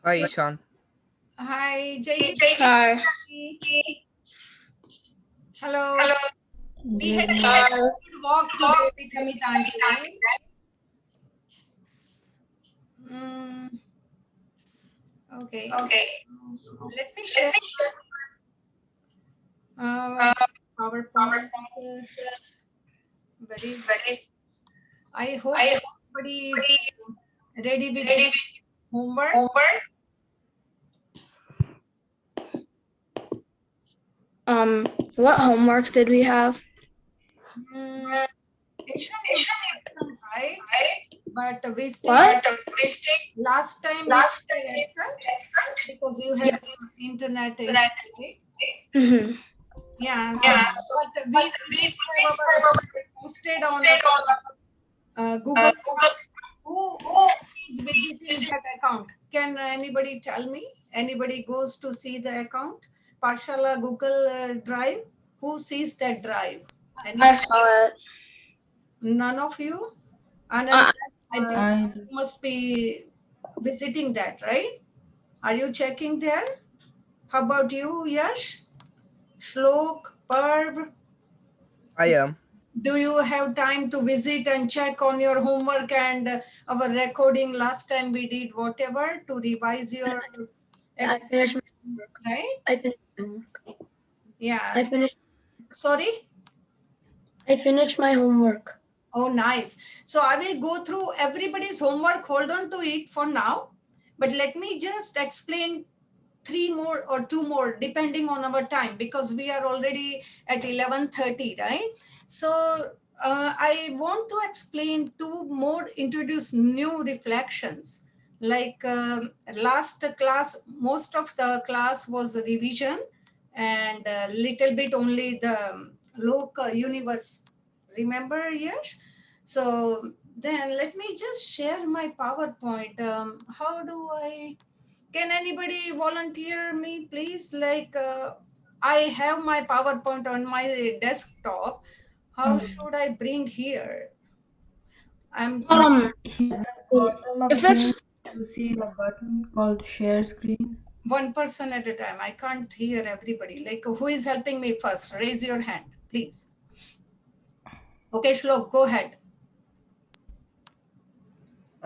Hi, Ishan. Hi, Jay. Hi. Hello. We had a good walk today with Amit auntie, right? Mm, okay. Let me share uh, PowerPoint. Very. I hope everybody is ready with the homework. What homework did we have? Mm, Ishan, you absent, right? But we still What? last time you were absent because you had some internet issue, right? Mm-hmm. Yeah. So, but we always have our posted on our Google. Who is visiting that account? Can anybody tell me? Anybody goes to see the account? Parshala Google Drive. Who sees that drive? I Anybody? saw it. None of you? Uh, Anand, I think you must be visiting that, right? Are you checking there? How about you, Yash? Shlok, Parv? I am. Do you have time to visit and check on your homework and our recording last time we did whatever to revise your I finished my homework. right? I finished my homework. Yeah. I finished. Sorry. I finished my homework. Oh, nice. So I will go through everybody's homework. Hold on to it for now. But let me just explain three more or two more depending on our time because we are already at 11:30, right? So I want to explain two more, introduce new reflections. Like last class, most of the class was revision and a little bit only the local universe. Remember, yes? So then let me just share my PowerPoint. How do I? Can anybody volunteer me, please? Like, I have my PowerPoint on my desktop. How should I bring here? I'm If it's You see a button called share screen. one person at a time. I can't hear everybody. Like, who is helping me first? Raise your hand, please. Okay, Shlok, go ahead.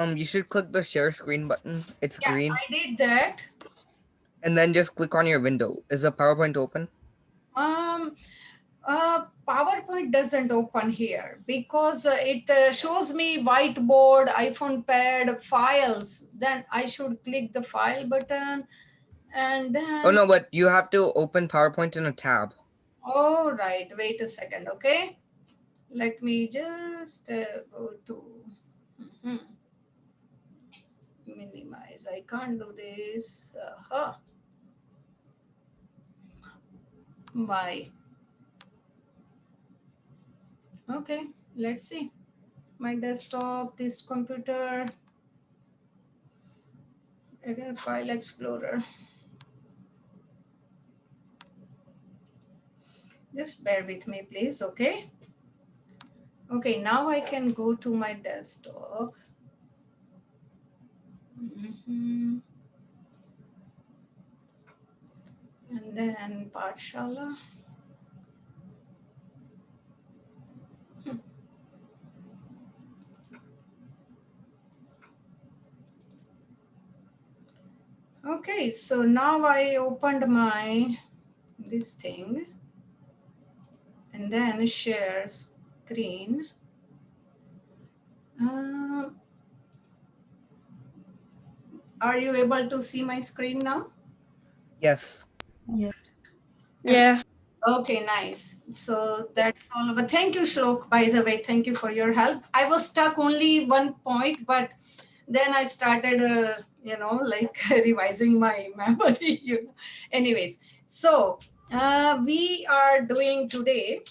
You should click the share screen button. It's Yeah, green. I did that. And then just click on your window. Is the PowerPoint open? Um, PowerPoint doesn't open here because it shows me whiteboard, iPhone pad, files. Then I should click the file button and Oh then, no, but you have to open PowerPoint in a tab. all right, wait a second, okay? Let me just go to mhm, minimize. I can't do this. Why? Okay, let's see. My desktop, this computer, again, file explorer. Just bear with me, please, okay? Okay, now I can go to my desktop. Mhm. And then Pathshala. Okay, so now I opened my this thing and then share screen. Uh, are you able to see my screen now? Yes. Yes. yeah. Okay, nice. So that's all. But thank you, Shlok. By the way, thank you for your help. I was stuck only one point, but then I started, like revising my memory. Anyways, so we are doing today.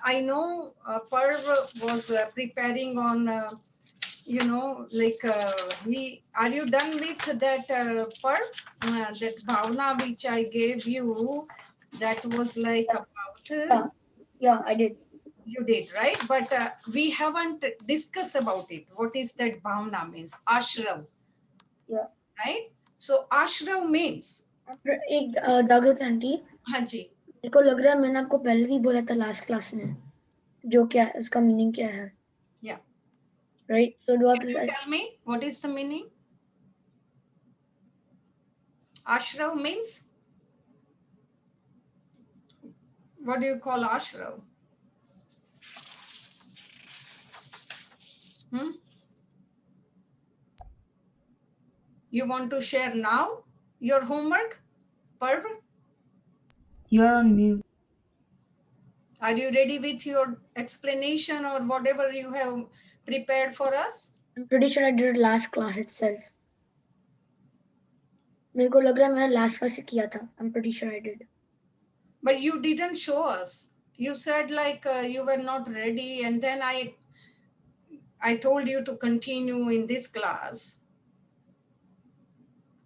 I know Parv was preparing on. We are you done with that Parv? That bhavna which I gave you, that was like about Yeah, I did. you did, right? But we haven't discussed about it. What is that bhavna means? Ashram, Yeah. right? So ashrav means, एक जागृत aunty, हाँ जी, मेरे को लग रहा है मैंने आपको पहले भी बोला था लास्ट क्लास में, जो क्या इसका मीनिंग क्या है? yeah. Right? So do I have Can you to tell me what is the meaning? Ashrav means, what do you call ashrav? Hmm? You want to share now your homework? Parv, You're on mute. are you ready with your explanation or whatever you have prepared for us? I'm pretty sure I did it last class itself. मेरे को लग रहा है मैंने last class से किया था. I'm pretty sure I did. But you didn't show us. You said like you were not ready, and then I told you to continue in this class.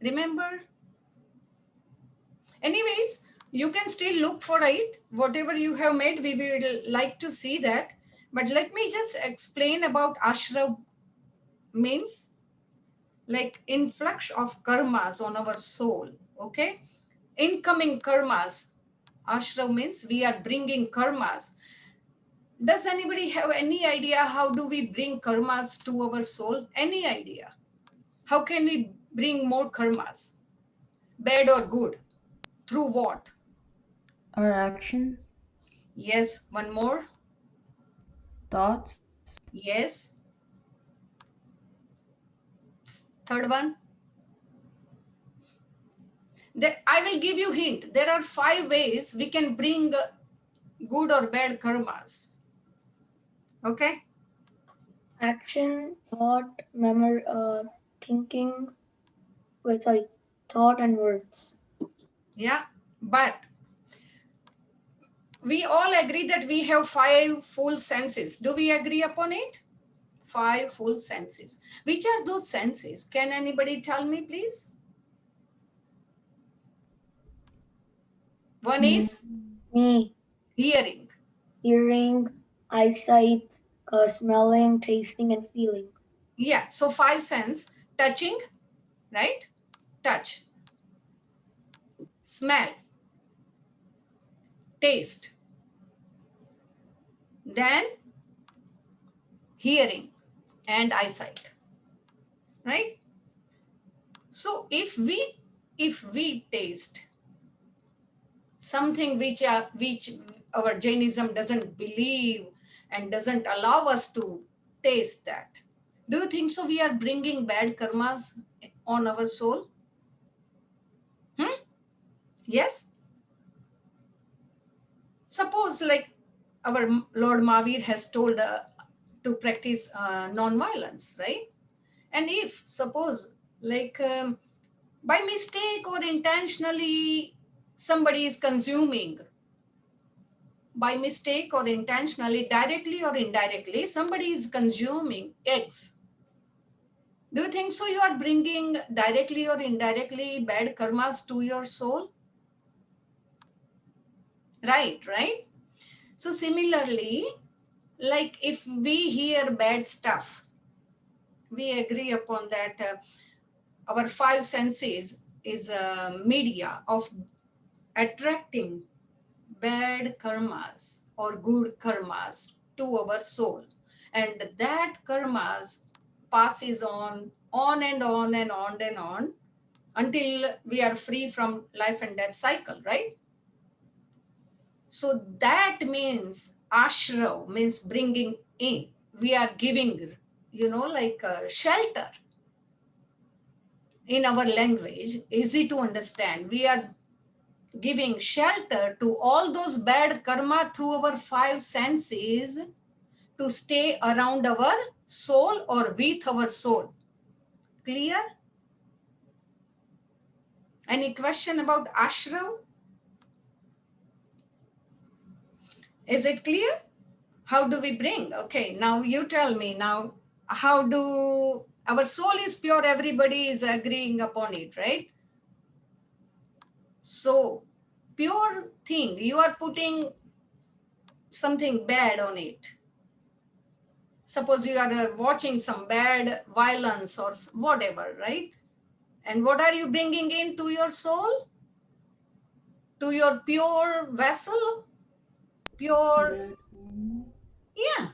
Remember? Anyways, you can still look for it. Whatever you have made, we will like to see that. But let me just explain about ashra means like influx of karmas on our soul. Okay? Incoming karmas. Ashra means we are bringing karmas. Does anybody have any idea how do we bring karmas to our soul? Any idea? How can we bring more karmas? Bad or good? Through what? Our actions, Yes, one more. thoughts, Yes. Third one. I will give you hint. There are 5 ways we can bring good or bad karmas. Okay? Action, thought, memory, thinking. Wait, sorry. Thought and words. Yeah. But we all agree that we have 5 full senses. Do we agree upon it? 5 full senses. Which are those senses? Can anybody tell me, please? One is Me, hearing. hearing, eyesight, smelling, tasting, and feeling. Yeah, so 5 sense. Touching, right? Touch. Smell. Taste. Then hearing and eyesight. Right? So if we taste something which our Jainism doesn't believe and doesn't allow us to taste that, do you think so we are bringing bad karmas on our soul? Yes. Suppose like our Lord Mahavir has told to practice non-violence, right? And if suppose like by mistake or intentionally somebody is consuming, by mistake or intentionally, directly or indirectly, somebody is consuming eggs. Do you think so you are bringing directly or indirectly bad karmas to your soul? Right? So similarly, like if we hear bad stuff, we agree upon that our 5 senses is a media of attracting bad karmas or good karmas to our soul, and that karmas passes on and on and on and on until we are free from life and death cycle, right? So that means ashra means bringing in. We are giving, like a shelter. In our language, easy to understand. We are giving shelter to all those bad karma through our 5 senses to stay around our soul or with our soul. Clear? Any question about ashram? Is it clear? How do we bring? Okay, now you tell me now, how do our soul is pure, everybody is agreeing upon it, right? So pure thing, you are putting something bad on it. Suppose you are watching some bad violence or whatever, right? And what are you bringing into your soul? To your pure vessel? Pure, yeah.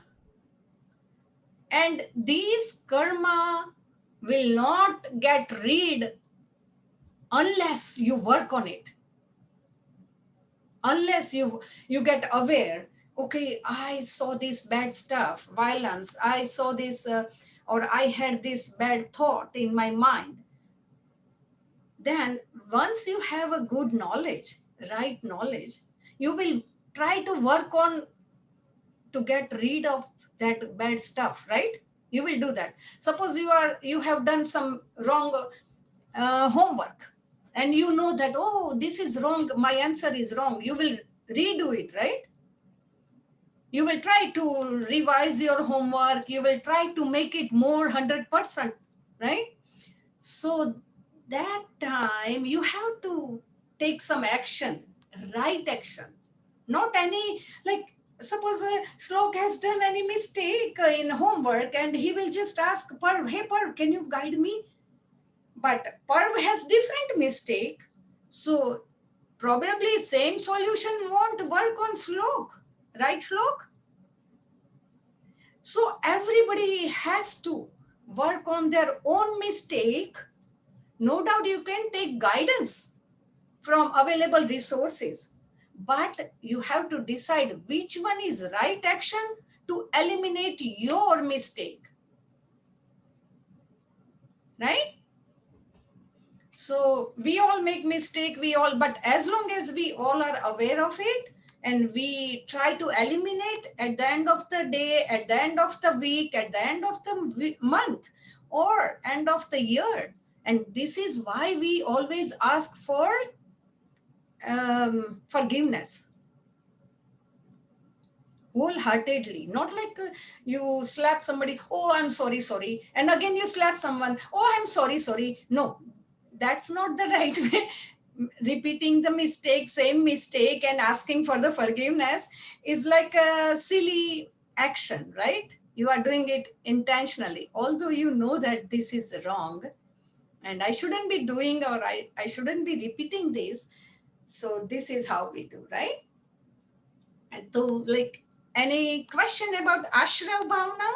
And these karma will not get rid unless you work on it. Unless you get aware, okay, I saw this bad stuff, violence, I saw this, or I had this bad thought in my mind. Then once you have a good knowledge, right knowledge, you will try to work on to get rid of that bad stuff, right? You will do that. Suppose you have done some wrong homework, and you know that, oh, this is wrong, my answer is wrong, you will redo it, right? You will try to revise your homework, you will try to make it more 100%, right? So that time you have to take some action, right action, not any, like, suppose Shlok has done any mistake in homework, and he will just ask Parv, hey Parv, can you guide me? But Parv has different mistake, so probably same solution won't work on Shlok, right Shlok? So everybody has to work on their own mistake. No doubt you can take guidance from available resources, but you have to decide which one is right action to eliminate your mistake, right? So we all make mistake, but as long as we all are aware of it and we try to eliminate at the end of the day, at the end of the week, at the end of the month, or end of the year. And this is why we always ask for forgiveness wholeheartedly, not like you slap somebody, oh, I'm sorry, sorry. And again, you slap someone, oh, I'm sorry, sorry. No, that's not the right way. Repeating the mistake, same mistake, and asking for the forgiveness is like a silly action, right? You are doing it intentionally, although you know that this is wrong and I shouldn't be doing, or I shouldn't be repeating this. So this is how we do, right? And so, like, any question about Ashra Bhavna?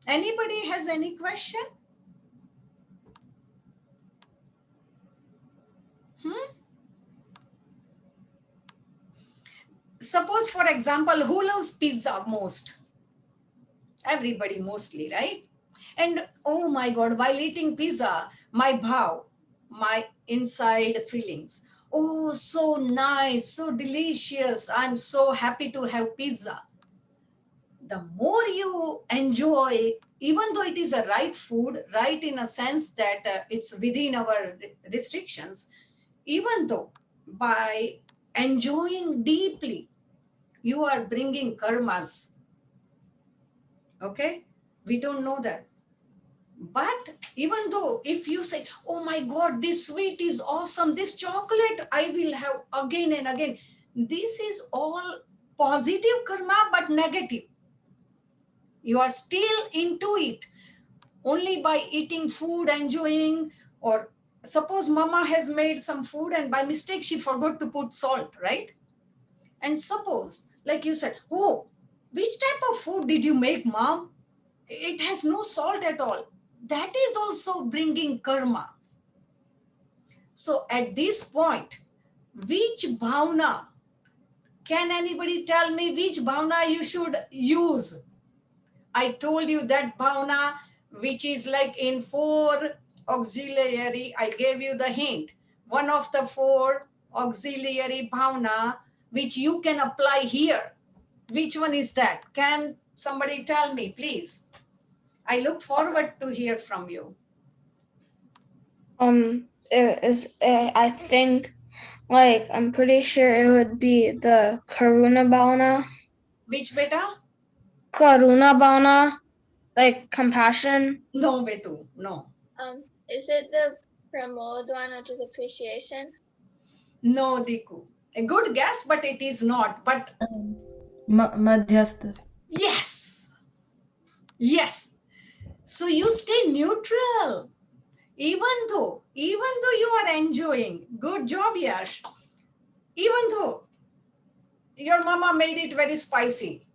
Anybody has any question? Suppose, for example, who loves pizza most? Everybody mostly, right? And oh my God, while eating pizza, my bhav, my inside feelings, oh, so nice, so delicious, I'm so happy to have pizza. The more you enjoy, even though it is a right food, right in a sense that it's within our restrictions, even though by enjoying deeply, you are bringing karmas. Okay? We don't know that. But even though if you say, oh my God, this sweet is awesome, this chocolate I will have again and again, this is all positive karma, but negative. You are still into it only by eating food, enjoying, or suppose mama has made some food and by mistake she forgot to put salt, right? And suppose, like you said, oh, which type of food did you make, mom? It has no salt at all. That is also bringing karma. So at this point, which bhavna, can anybody tell me which bhavna you should use? I told you that bhavna, which is like in 4 auxiliary, I gave you the hint. One of the 4 auxiliary bhavna, which you can apply here. Which one is that? Can somebody tell me, please? I look forward to hear from you. I think, like, I'm pretty sure it would be the Karuna Bhavana. Which beta? Karuna Bhavana, like compassion. No, Betu, no. Is it the Pramod one, which is appreciation? No, Diku. A good guess, but it is not. But Madhyastha. yes. Yes. So you stay neutral. Even though you are enjoying, good job, Yash. Even though your mama made it very spicy,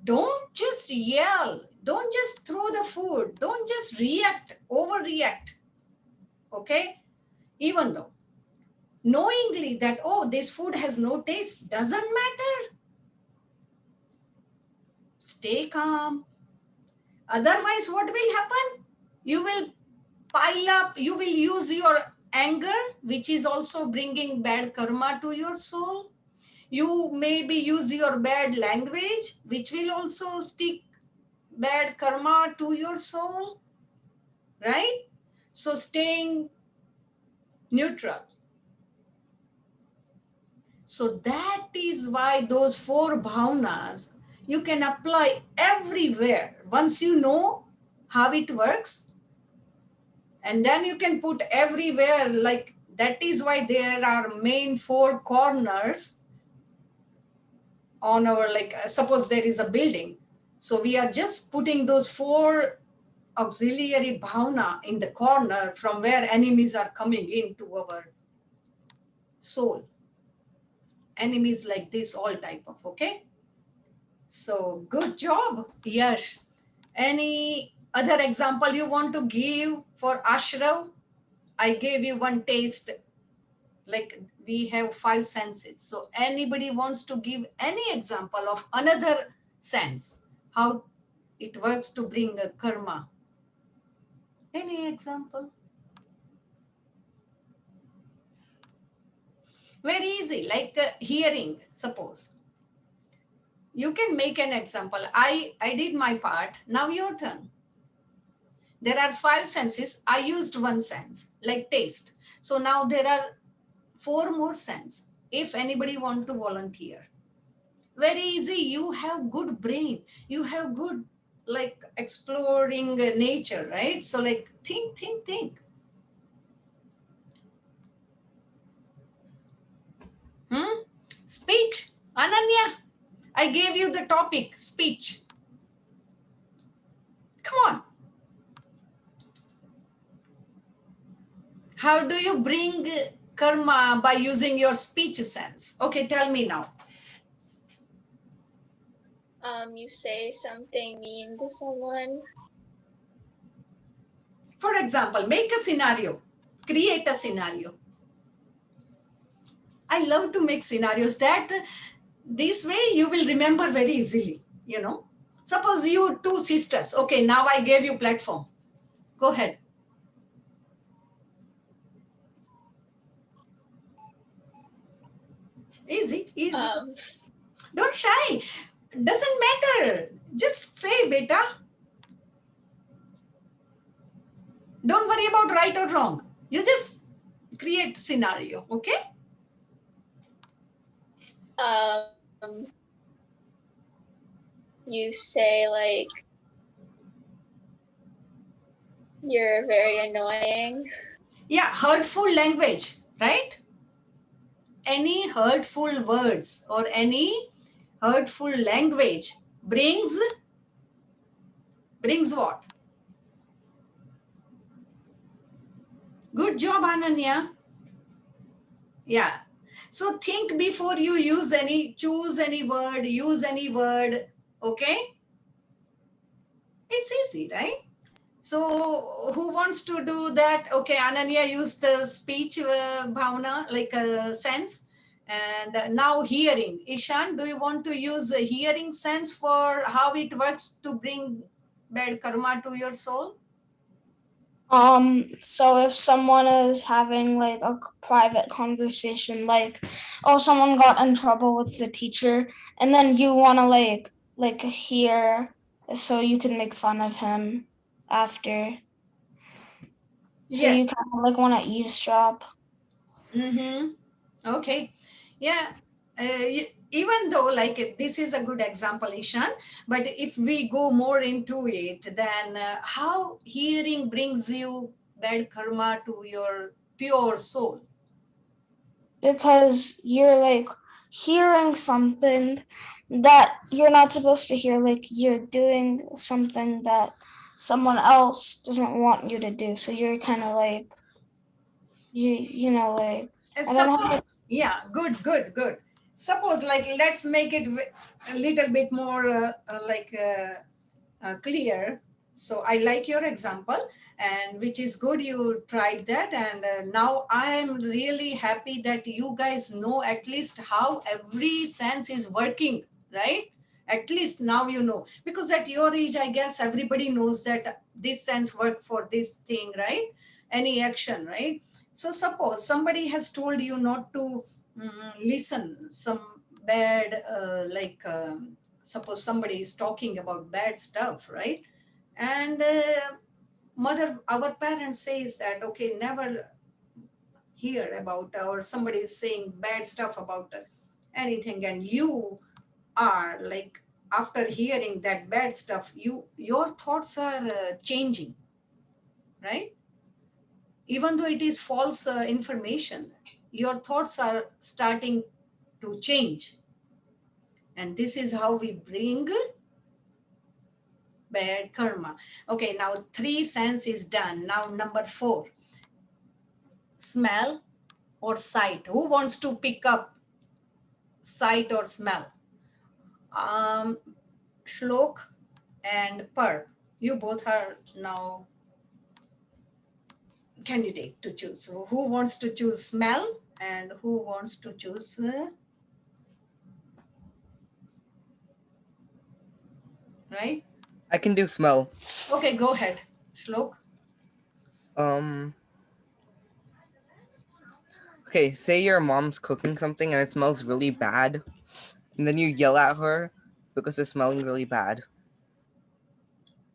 don't just yell. Don't just throw the food. Don't just react, overreact. Okay? Even though knowingly that, oh, this food has no taste, doesn't matter. Stay calm. Otherwise, what will happen? You will pile up, you will use your anger, which is also bringing bad karma to your soul. You maybe use your bad language, which will also stick bad karma to your soul, right? So staying neutral. So that is why those four bhavnas you can apply everywhere. Once you know how it works, and then you can put everywhere. Like that is why there are main four corners on our, like suppose there is a building, so we are just putting those four auxiliary bhavna in the corner from where enemies are coming into our soul. Enemies like this, all type of, okay? So good job, Yash. Any other example you want to give for Ashrav? I gave you one taste, like we have five senses. So anybody wants to give any example of another sense, how it works to bring a karma? Any example? Very easy, like hearing, suppose. You can make an example. I did my part, now your turn. There are five senses. I used one sense, like taste. So now there are four more sense. If anybody want to volunteer, very easy. You have good brain. You have good, like exploring nature, right? So like think. Speech, Ananya. I gave you the topic, speech. Come on. How do you bring karma by using your speech sense? Okay, tell me now. You say something mean to someone. For example, make a scenario, create a scenario. I love to make scenarios that this way you will remember very easily, you know. Suppose you two sisters. Okay, now I gave you platform. Go ahead. Easy. Don't shy. Doesn't matter. Just say, beta. Don't worry about right or wrong. You just create scenario, okay? You say like you're very annoying. Yeah, hurtful language, right? Any hurtful words or any hurtful language brings what? Good job, Ananya. Yeah. So think before you choose any word, use any word, okay? It's easy, right? So who wants to do that? Okay, Ananya used the speech bhavana, like a sense. And now hearing. Ishan, do you want to use a hearing sense for how it works to bring bad karma to your soul? So if someone is having like a private conversation, like, oh, someone got in trouble with the teacher, and then you want to like hear, so you can make fun of him after. So Yeah. you kind of like want to eavesdrop. Okay. Yeah. Even though like this is a good example, Ishan, but if we go more into it, then how hearing brings you bad karma to your pure soul? Because you're like hearing something that you're not supposed to hear, like you're doing something that someone else doesn't want you to do. So you're kind of like, you know, like, And I don't know. suppose, yeah, good. Suppose, like, let's make it a little bit more clear. So I like your example, and which is good you tried that. And now I am really happy that you guys know at least how every sense is working, right? At least now you know, because at your age, I guess everybody knows that this sense work for this thing, right? Any action, right? So suppose somebody has told you not to listen some bad, suppose somebody is talking about bad stuff, right? And our parents says that, okay, never hear about, or somebody is saying bad stuff about anything, and you are like, after hearing that bad stuff, your thoughts are changing, right? Even though it is false information, your thoughts are starting to change. And this is how we bring bad karma. Okay, now 3 sense is done. Now number 4, smell or sight. Who wants to pick up sight or smell? Shlok and Par, you both are now candidate to choose. So who wants to choose smell and who wants to choose right? I can do smell. Okay, go ahead, Shlok. Um. Okay, say your mom's cooking something and it smells really bad, and then you yell at her because it's smelling really bad,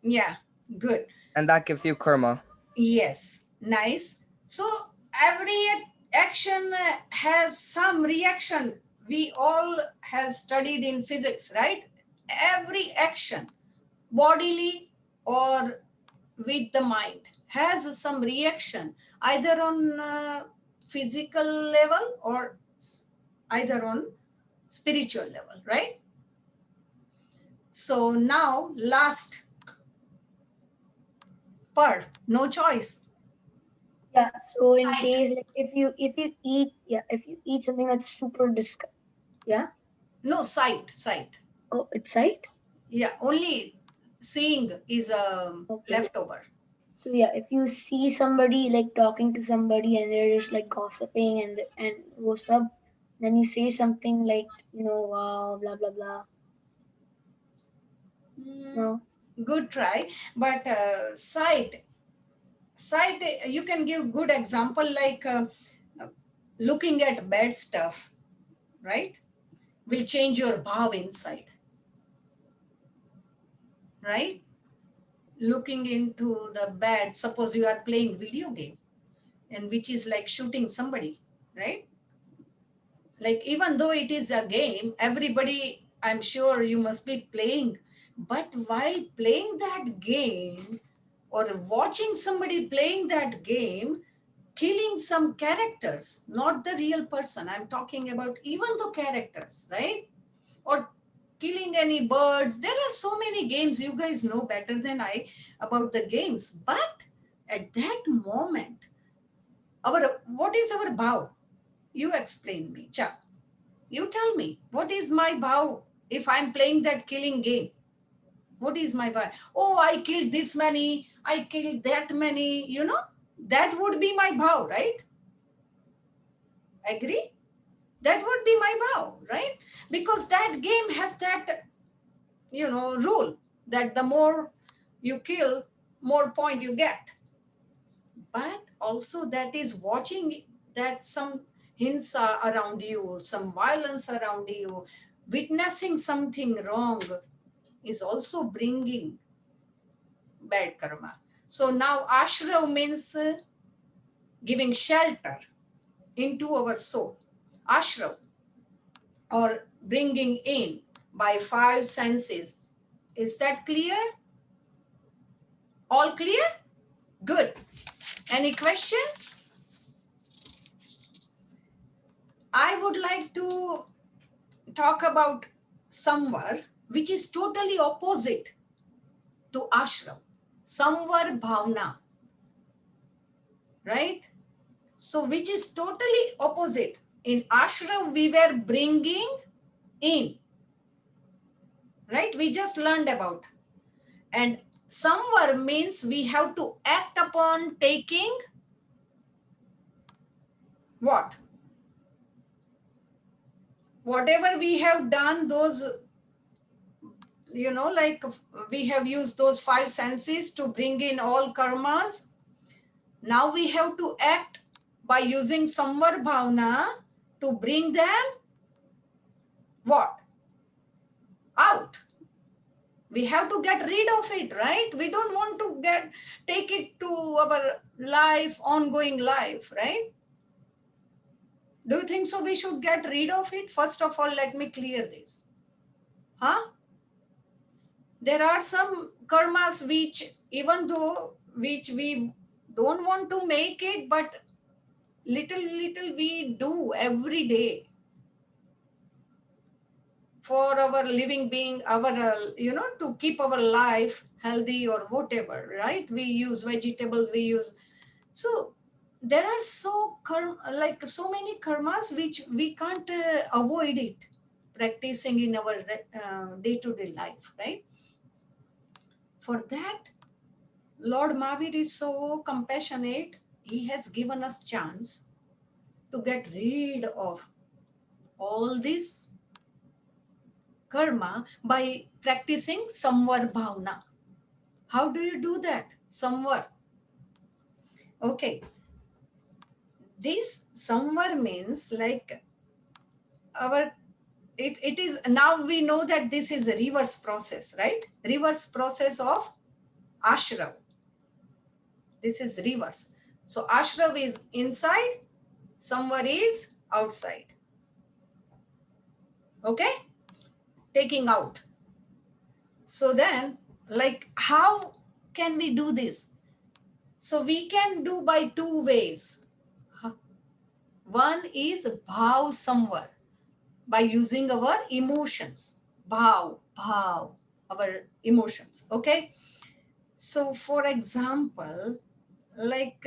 Yeah, good. and that gives you karma. Yes, nice. So every action has some reaction. We all have studied in physics, right? Every action, bodily or with the mind, has some reaction, either on physical level or either on spiritual level, right? So now last part, no choice. Yeah. So in case like if you eat something that's super yeah. No, sight. Oh, it's sight. Yeah, only seeing is a Okay. leftover. So yeah, if you see somebody like talking to somebody and they're just like gossiping and stuff, then you say something like, wow, blah blah blah. No. Good try, but sight, you can give good example like looking at bad stuff, right? Will change your bhav inside, right? Looking into the bad, suppose you are playing video game and which is like shooting somebody, right? Like, even though it is a game, everybody, I'm sure you must be playing, but while playing that game or watching somebody playing that game, killing some characters, not the real person, I'm talking about even the characters, right? Or killing any birds. There are so many games, you guys know better than I about the games. But at that moment, what is our bow? You explain me, Cha. You tell me, what is my bow if I'm playing that killing game? What is my bow? Oh, I killed this many, I killed that many, that would be my bow, right? Agree? That would be my bow, right? Because that game has that, rule that the more you kill, more point you get. But also that is watching that some hinsa around you, some violence around you, witnessing something wrong is also bringing bad karma. So now ashra means giving shelter into our soul. Ashra, or bringing in by 5 senses. Is that clear? All clear? Good. Any question? I would like to talk about samvar, which is totally opposite to ashram. Samvar Bhavna, right? So which is totally opposite. In ashram, we were bringing in, right? We just learned about. And samvar means we have to act upon taking what? Whatever we have done, those, like we have used those 5 senses to bring in all karmas. Now we have to act by using samvar bhavana to bring them what? Out. We have to get rid of it, right? We don't want to take it to our life, ongoing life, right? Do you think so we should get rid of it? First of all, let me clear this. Huh? There are some karmas which, even though which we don't want to make it, but little we do every day for our living being, our to keep our life healthy or whatever, right? We use vegetables, we use. So there are so many karmas which we can't avoid it practicing in our day-to-day life, right? For that, Lord Mahavir is so compassionate. He has given us chance to get rid of all this karma by practicing samvar bhavna. How do you do that? Samvar. Okay. This samvar means like it is, now we know that this is a reverse process, right? Reverse process of ashrav. This is reverse. So ashrav is inside, samvar is outside. Okay? Taking out. So then, like, how can we do this? So we can do by 2 ways. One is bhav samvar, by using our emotions. Bhav, our emotions. Okay? So for example, like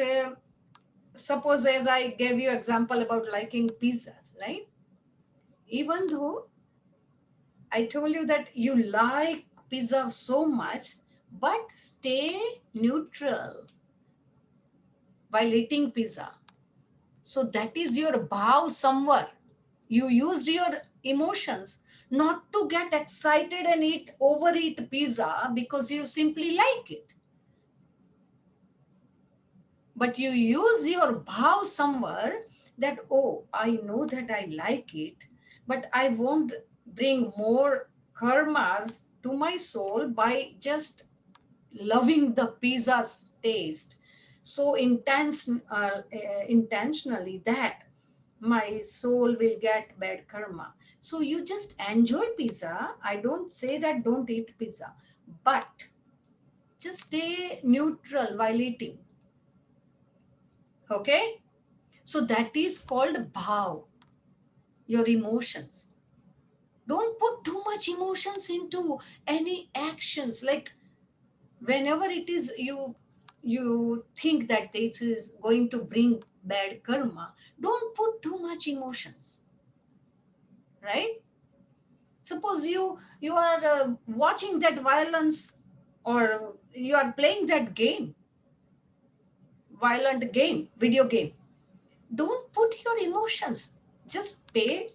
suppose as I gave you example about liking pizzas, right? Even though I told you that you like pizza so much, but stay neutral while eating pizza. So that is your bhav samvar. You used your emotions not to get excited and overeat pizza because you simply like it. But you use your bhav samvar that, oh, I know that I like it, but I won't bring more karmas to my soul by just loving the pizza's taste so intentionally that my soul will get bad karma. So you just enjoy pizza. I don't say that don't eat pizza, but just stay neutral while eating. Okay? So that is called bhav, your emotions. Don't put too much emotions into any actions. Like whenever it is you think that this is going to bring bad karma, don't put too much emotions, right? Suppose you are watching that violence, or you are playing that game, violent game, video game. Don't put your emotions. Just play.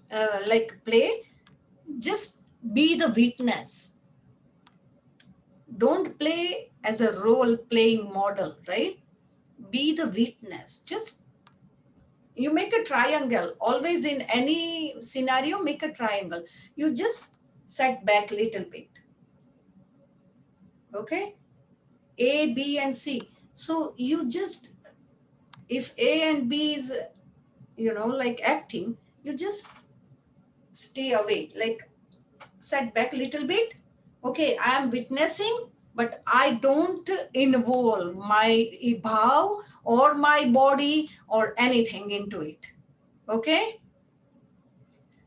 Just be the witness. Don't play as a role playing model, right? Be the witness. Just you make a triangle. Always in any scenario, make a triangle. You just set back a little bit. Okay? A, B, and C. So you just, if A and B is, like acting, you just stay away, like set back a little bit. Okay, I am witnessing, but I don't involve my bhav or my body or anything into it. Okay?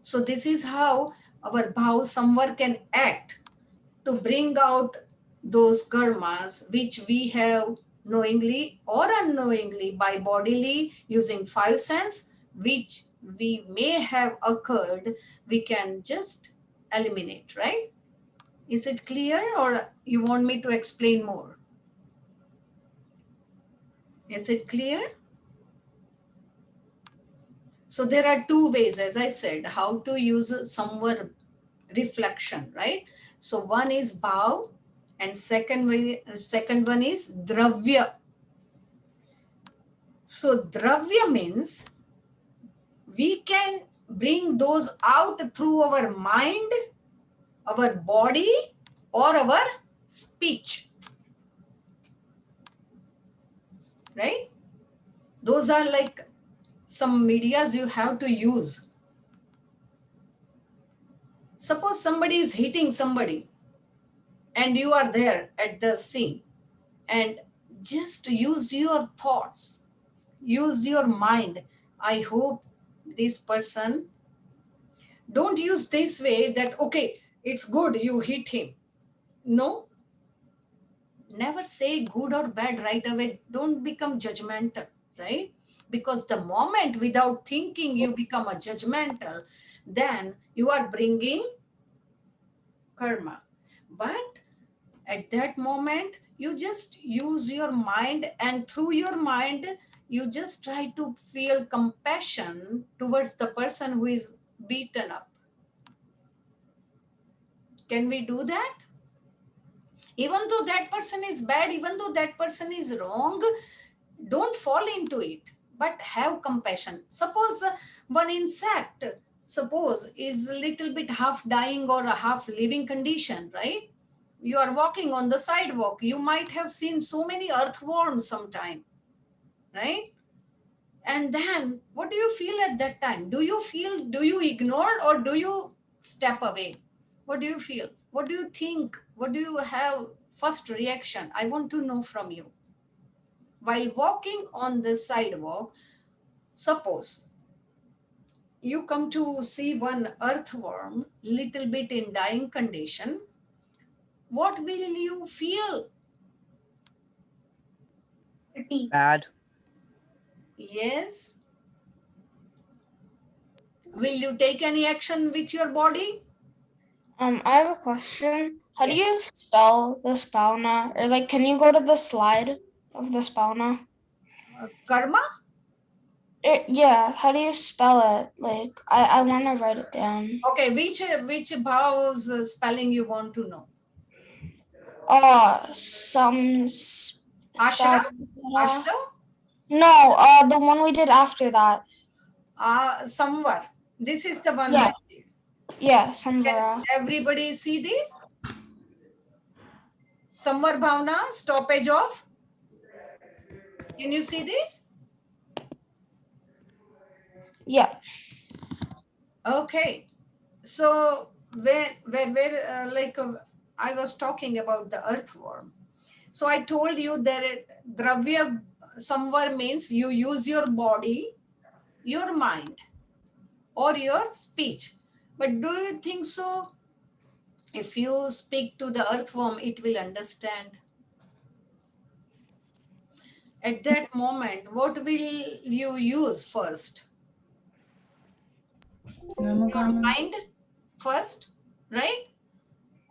So this is how our bhav samvar can act to bring out those karmas which we have knowingly or unknowingly by bodily using five sense, which we may have occurred, we can just eliminate, right? Is it clear, or you want me to explain more? Is it clear? So there are two ways, as I said, how to use samvar reflection, right? So one is bhav, and second one is dravya. So dravya means we can bring those out through our mind, our body, or our speech, right? Those are like some medias you have to use. Suppose somebody is hitting somebody and you are there at the scene, and just use your thoughts, use your mind. I hope this person, don't use this way that, okay, it's good you hit him. No, never say good or bad right away. Don't become judgmental, right? Because the moment without thinking you become a judgmental, then you are bringing karma. But at that moment, you just use your mind, and through your mind, you just try to feel compassion towards the person who is beaten up. Can we do that? Even though that person is bad, even though that person is wrong, don't fall into it, but have compassion. Suppose one insect, suppose, is a little bit half dying or a half living condition, right? You are walking on the sidewalk, you might have seen so many earthworms sometime, right? And then what do you feel at that time? Do you ignore, or do you step away? What do you feel? What do you think? What do you have first reaction? I want to know from you. While walking on the sidewalk, suppose you come to see one earthworm little bit in dying condition, what will you feel? Pity. Bad. Yes. Will you take any action with your body? I have a question. How do Yeah. you spell the spelna? Or like, can you go to the slide of the spelna? Karma? Yeah, how do you spell it? Like, I want to write it down. Okay, which bhaw's spelling you want to know? Some Ashra? samvara. Ashra? No, the one we did after that. Samvar. This is the one. Yeah. we did. Yeah, Can samvara. everybody see this? Samvar bhavna, stoppage of. Can you see this? Yeah. Okay. So where I was talking about the earthworm. So I told you that dravya samvar means you use your body, your mind, or your speech. But do you think so? If you speak to the earthworm, it will understand. At that moment, what will you use first? No Your comment. mind first, right?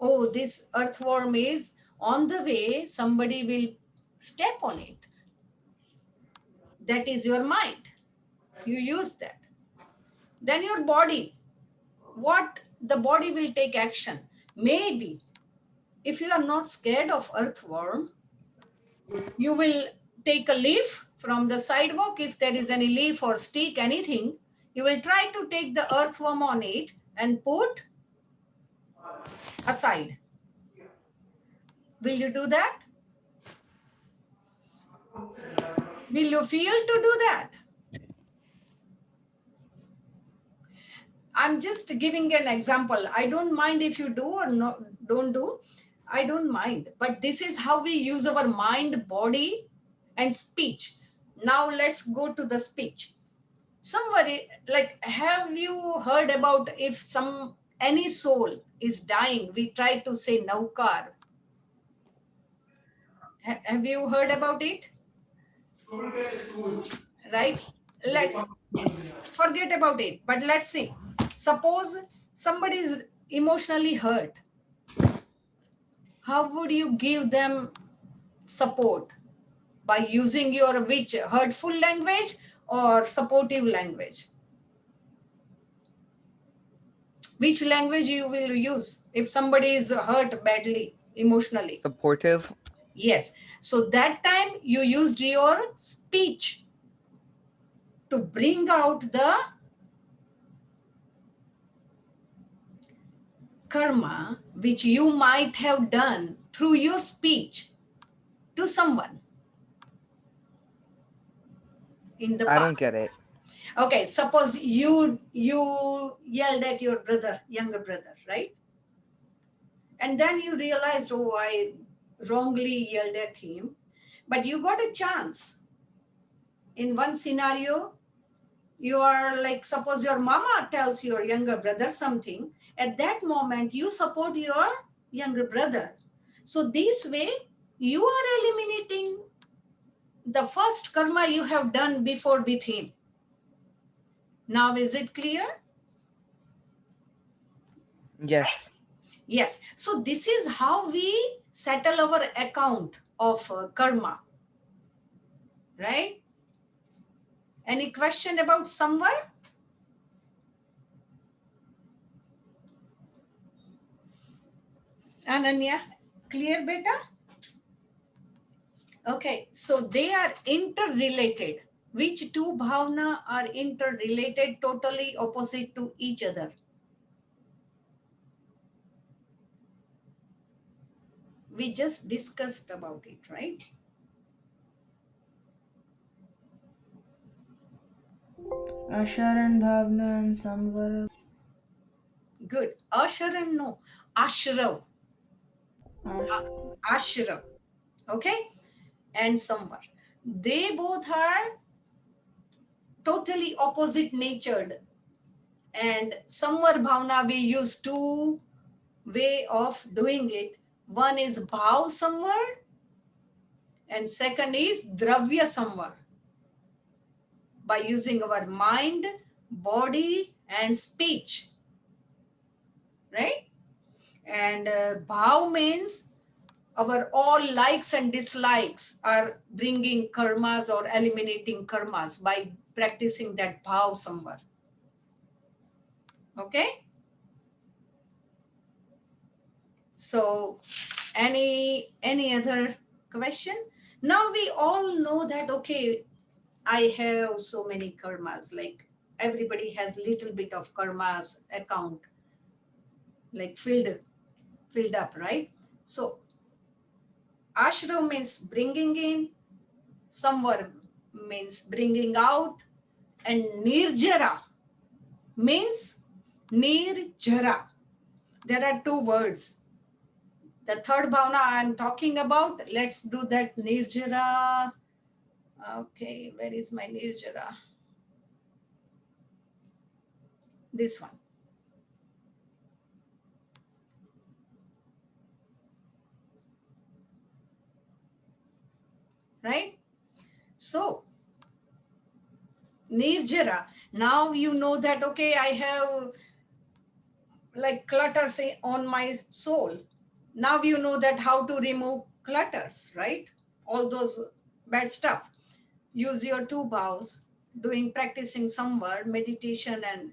Oh, this earthworm is on the way, somebody will step on it. That is your mind. You use that. Then your body. What the body will take action. Maybe if you are not scared of earthworm, you will take a leaf from the sidewalk. If there is any leaf or stick, anything, you will try to take the earthworm on it and put aside. Will you do that? Will you feel to do that? I'm just giving an example. I don't mind if you do or no, don't do. I don't mind. But this is how we use our mind, body, and speech. Now let's go to the speech. Somebody, like, have you heard about if any soul is dying, we try to say naukar. Have you heard about it? Right? Let's forget about it, but let's see. Suppose somebody is emotionally hurt. How would you give them support? By using your which hurtful language or supportive language? Which language you will use if somebody is hurt badly emotionally? Supportive. Yes. So that time you used your speech to bring out the karma which you might have done through your speech to someone in the I don't past. get it. Okay, suppose you yelled at your brother, younger brother, right? And then you realized, oh, I wrongly yelled at him, but you got a chance. In one scenario, you are like, suppose your mama tells your younger brother something, at that moment you support your younger brother. So this way you are eliminating the first karma you have done before with him. Now is it clear? Yes. Yes. So this is how we settle our account of karma. Right? Any question about someone? Ananya, clear beta? Okay, so they are interrelated. Which two bhavana are interrelated, totally opposite to each other? We just discussed about it, right? Ashar and Bhavna and Samvara. Good. Asharan, no. Ashrav. Ash- Ashrav. Okay? And Samvar. They both are totally opposite natured. And Samvar Bhavana, we use two way of doing it. One is Bhav Samvar and second is Dravya Samvar. By using our mind, body and speech. Right? And Bhav means our all likes and dislikes are bringing karmas or eliminating karmas by practicing that Bhav Samvar. Okay? So any other question? Now we all know that, okay, I have so many karmas, like everybody has little bit of karmas account, like filled up, right? So ashram means bringing in, samvar means bringing out, and nirjara means nirjara. There are two words. The third bhavana I'm talking about, let's do that nirjara. Okay, where is my nirjara? This one. Right? So, nirjara. Now you know that, okay, I have like clutters on my soul. Now you know that how to remove clutters, right? All those bad stuff. Use your two bhavs, practicing samvar, meditation, and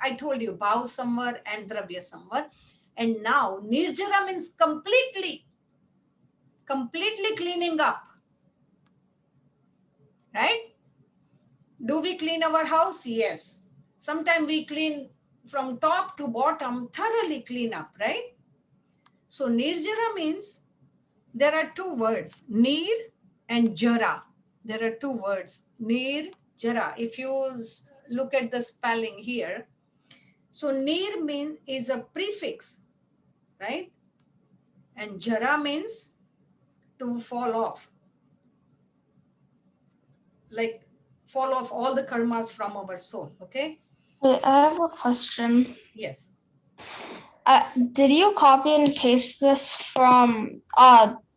I told you bhav samvar and dravya samvar. And now nirjara means completely cleaning up. Right? Do we clean our house? Yes. Sometimes we clean from top to bottom, thoroughly clean up, right? So nirjara means there are two words, nir and jara. There are two words, nir, jara. If you look at the spelling here, so nir means is a prefix, right? And jara means to fall off. Like fall off all the karmas from our soul, okay? Wait, I have a question. Yes. Did you copy and paste this from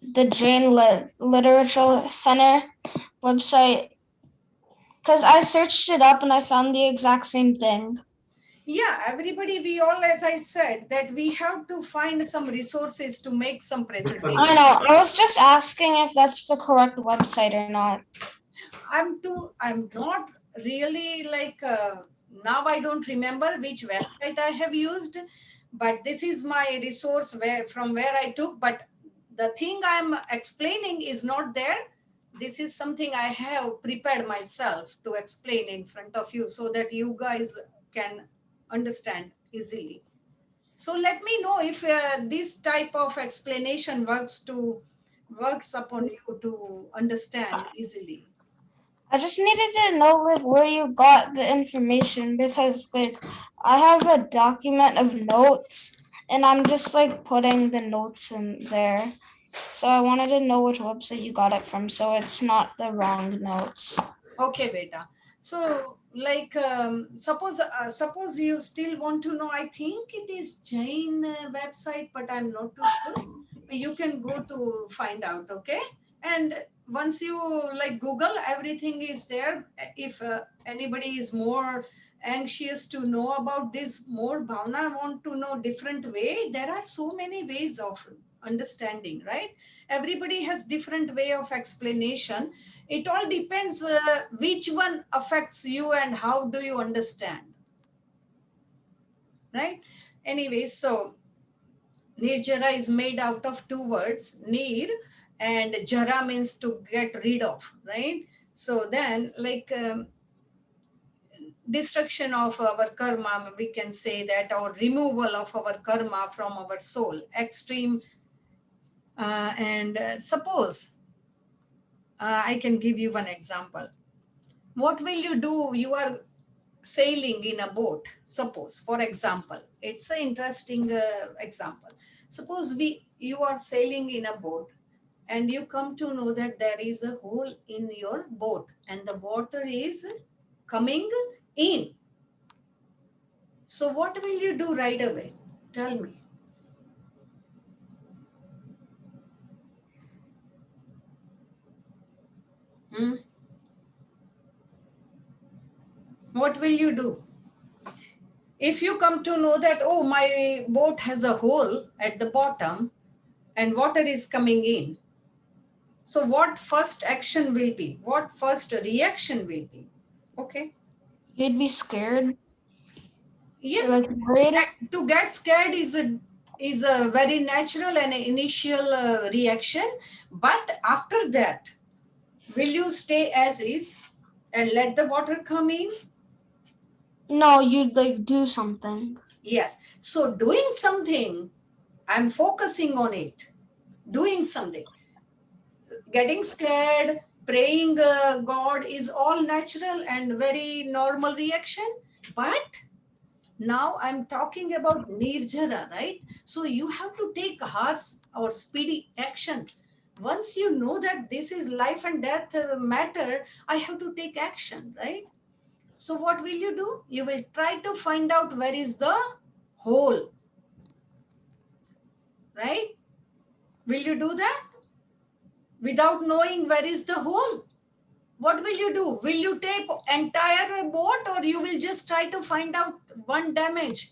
the Jain Literature Center website because I searched it up and I found the exact same thing. Yeah, everybody, we all, as I said, that we have to find some resources to make some presentation. I know. I was just asking if that's the correct website or not. I'm not really like, now I don't remember which website I have used, but this is my resource from where I took, but the thing I'm explaining is not there. This is something I have prepared myself to explain in front of you so that you guys can understand easily. So let me know if this type of explanation works upon you to understand easily. I just needed to know like where you got the information because like I have a document of notes and I'm just like putting the notes in there. So I wanted to know which website you got it from so it's not the wrong notes. Okay, beta. So like suppose you still want to know, I think it is Jain website, but I'm not too sure. You can go to find out, okay? And once you like Google, everything is there. If anybody is more anxious to know about this more, Bhavna want to know different way, there are so many ways of understanding, right? Everybody has different way of explanation. It all depends which one affects you and how do you understand, right? Anyway, so nirjara is made out of two words, nir and jara means to get rid of, right? So then like destruction of our karma, we can say that, or removal of our karma from our soul, extreme. And suppose I can give you one example. What will you do? You are sailing in a boat, suppose, for example. It's an interesting example. Suppose you are sailing in a boat and you come to know that there is a hole in your boat and the water is coming in. So what will you do right away? Tell me. Hmm? What will you do? If you come to know that, oh, my boat has a hole at the bottom and water is coming in. So what first action will be? What first reaction will be? Okay. You'd be scared. Yes. Like worried. To get scared is a very natural and initial reaction. But after that, will you stay as is and let the water come in? No, you'd like do something. Yes. So doing something, I'm focusing on it. Doing something. Getting scared, praying God is all natural and very normal reaction. But now I'm talking about nirjara, right? So you have to take harsh or speedy action. Once you know that this is life and death matter, I have to take action, right? So what will you do? You will try to find out where is the hole, right? Will you do that? Without knowing where is the hole? What will you do? Will you take entire boat or you will just try to find out one damage?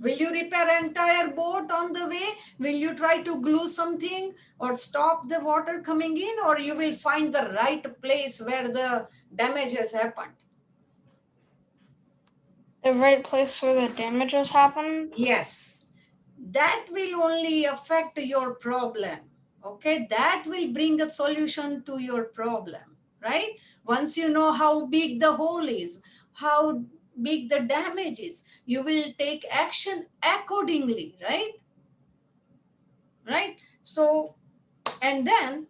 Will you repair entire boat on the way? Will you try to glue something or stop the water coming in, or you will find the right place where the damage has happened? The right place where the damage has happened? Yes. That will only affect your problem. Okay, that will bring a solution to your problem, right? Once you know how big the hole is, how big the damage is, you will take action accordingly, right? Right? So, and then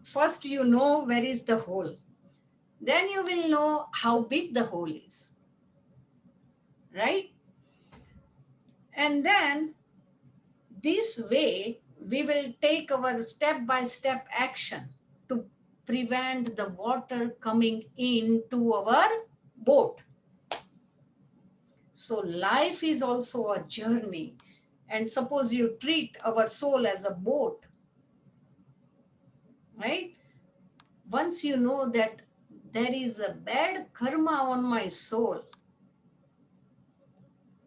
first you know where is the hole. Then you will know how big the hole is, right? And then this way, we will take our step-by-step action to prevent the water coming into our boat. So life is also a journey. And suppose you treat our soul as a boat, right? Once you know that there is a bad karma on my soul,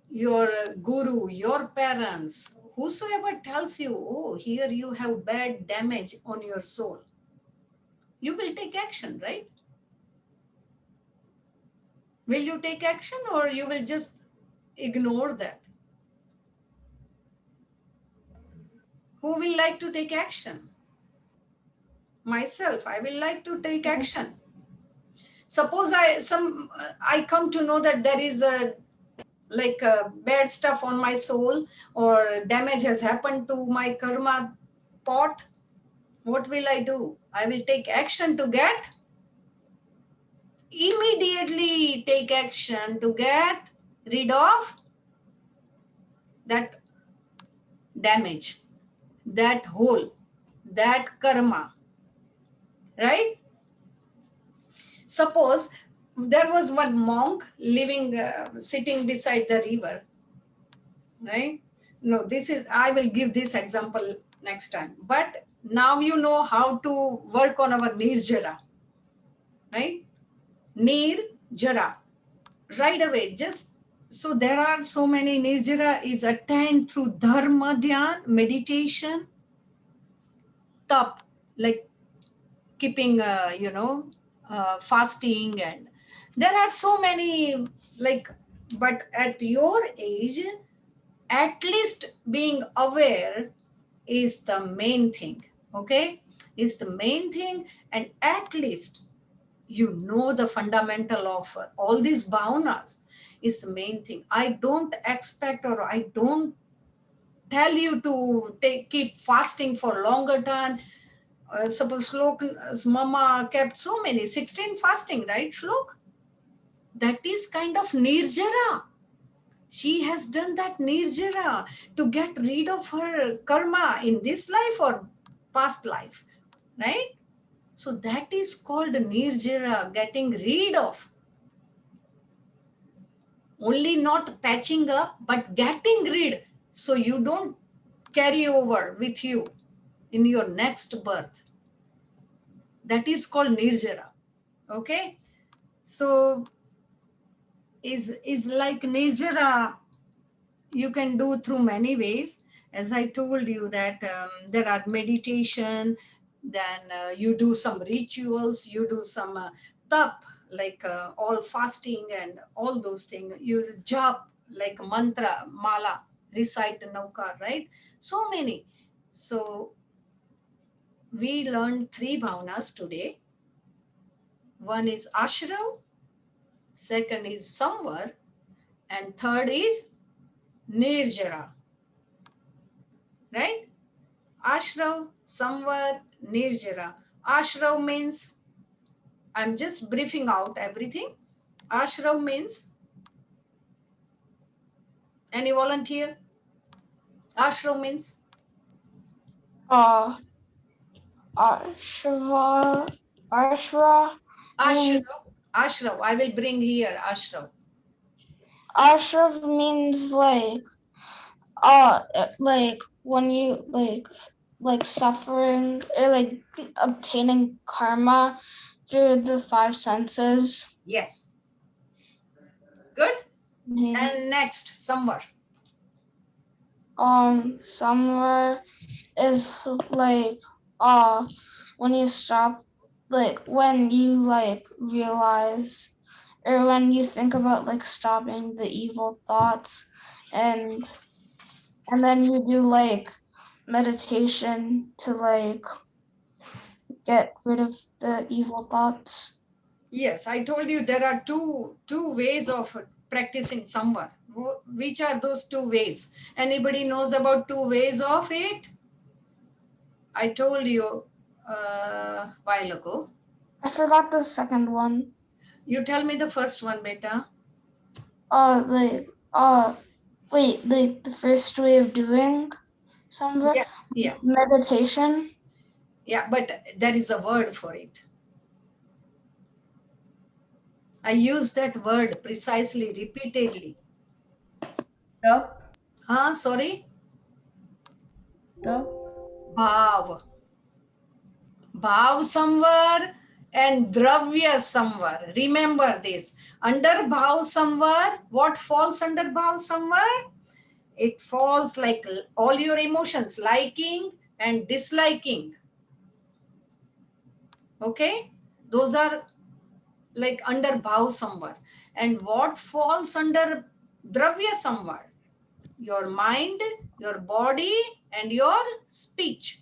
your guru, your parents, whosoever tells you, oh, here you have bad damage on your soul, you will take action, right? Will you take action or you will just ignore that? Who will like to take action? Myself, I will like to take action. Suppose I come to know that there is a bad stuff on my soul or damage has happened to my karma pot. What will I do? I will take action to get, immediately take action to get rid of that damage, that hole, that karma, right? Suppose there was one monk living, sitting beside the river, right? No, this is, I will give this example next time. But now you know how to work on our nirjara, right? Nirjara, right away. Just so there are so many. Nirjara is attained through dharma dhyan, meditation, tap, like keeping, fasting, and there are so many, like, but at your age, at least being aware is the main thing, okay? Is the main thing, and at least you know the fundamental of all these bhavanas is the main thing. I don't expect or I don't tell you to keep fasting for longer time. Suppose Shlok's mama kept so many, 16 fasting, right, Shlok? That is kind of nirjara. She has done that nirjara to get rid of her karma in this life or past life, right? So that is called nirjara, getting rid of. Only not patching up, but getting rid, so you don't carry over with you in your next birth. That is called nirjara. Okay? So is like nirjara you can do through many ways. As I told you that there are meditation, then you do some rituals, you do some tap, like all fasting and all those things. You jap, like mantra, mala, recite the nauka, right? So many. So we learned 3 bhavanas today. One is ashram, second is samvar, and third is nirjara, right? Ashrav, Samvar, Nirjara. Ashrav means, I'm just briefing out everything. Ashrav means, any volunteer? Ashrav means? Ashra. Ashrav. Ashrav. I will bring here Ashrav. Ashra means like when you like suffering or like obtaining karma through the 5 senses. Yes. Good. Mhm. And next, Samvar. Somewhere is like when you stop, like when you like realize or when you think about like stopping the evil thoughts, and then you do like meditation to like get rid of the evil thoughts. Yes, I told you there are two ways of practicing Samvar. Which are those 2 ways? Anybody knows about 2 ways of it? I told you a while ago. I forgot the second one. You tell me the first one, beta. Wait, like the first way of doing some Yeah. meditation. Yeah, but there is a word for it. I use that word precisely, repeatedly. Up. Sorry? Tav. Bhav. Bhav samvar and dravya samvar. Remember this. Under bhav samvar, what falls under bhav samvar? It falls like all your emotions, liking and disliking. Okay? Those are like under bhav samvar. And what falls under dravya samvar? Your mind, your body, and your speech.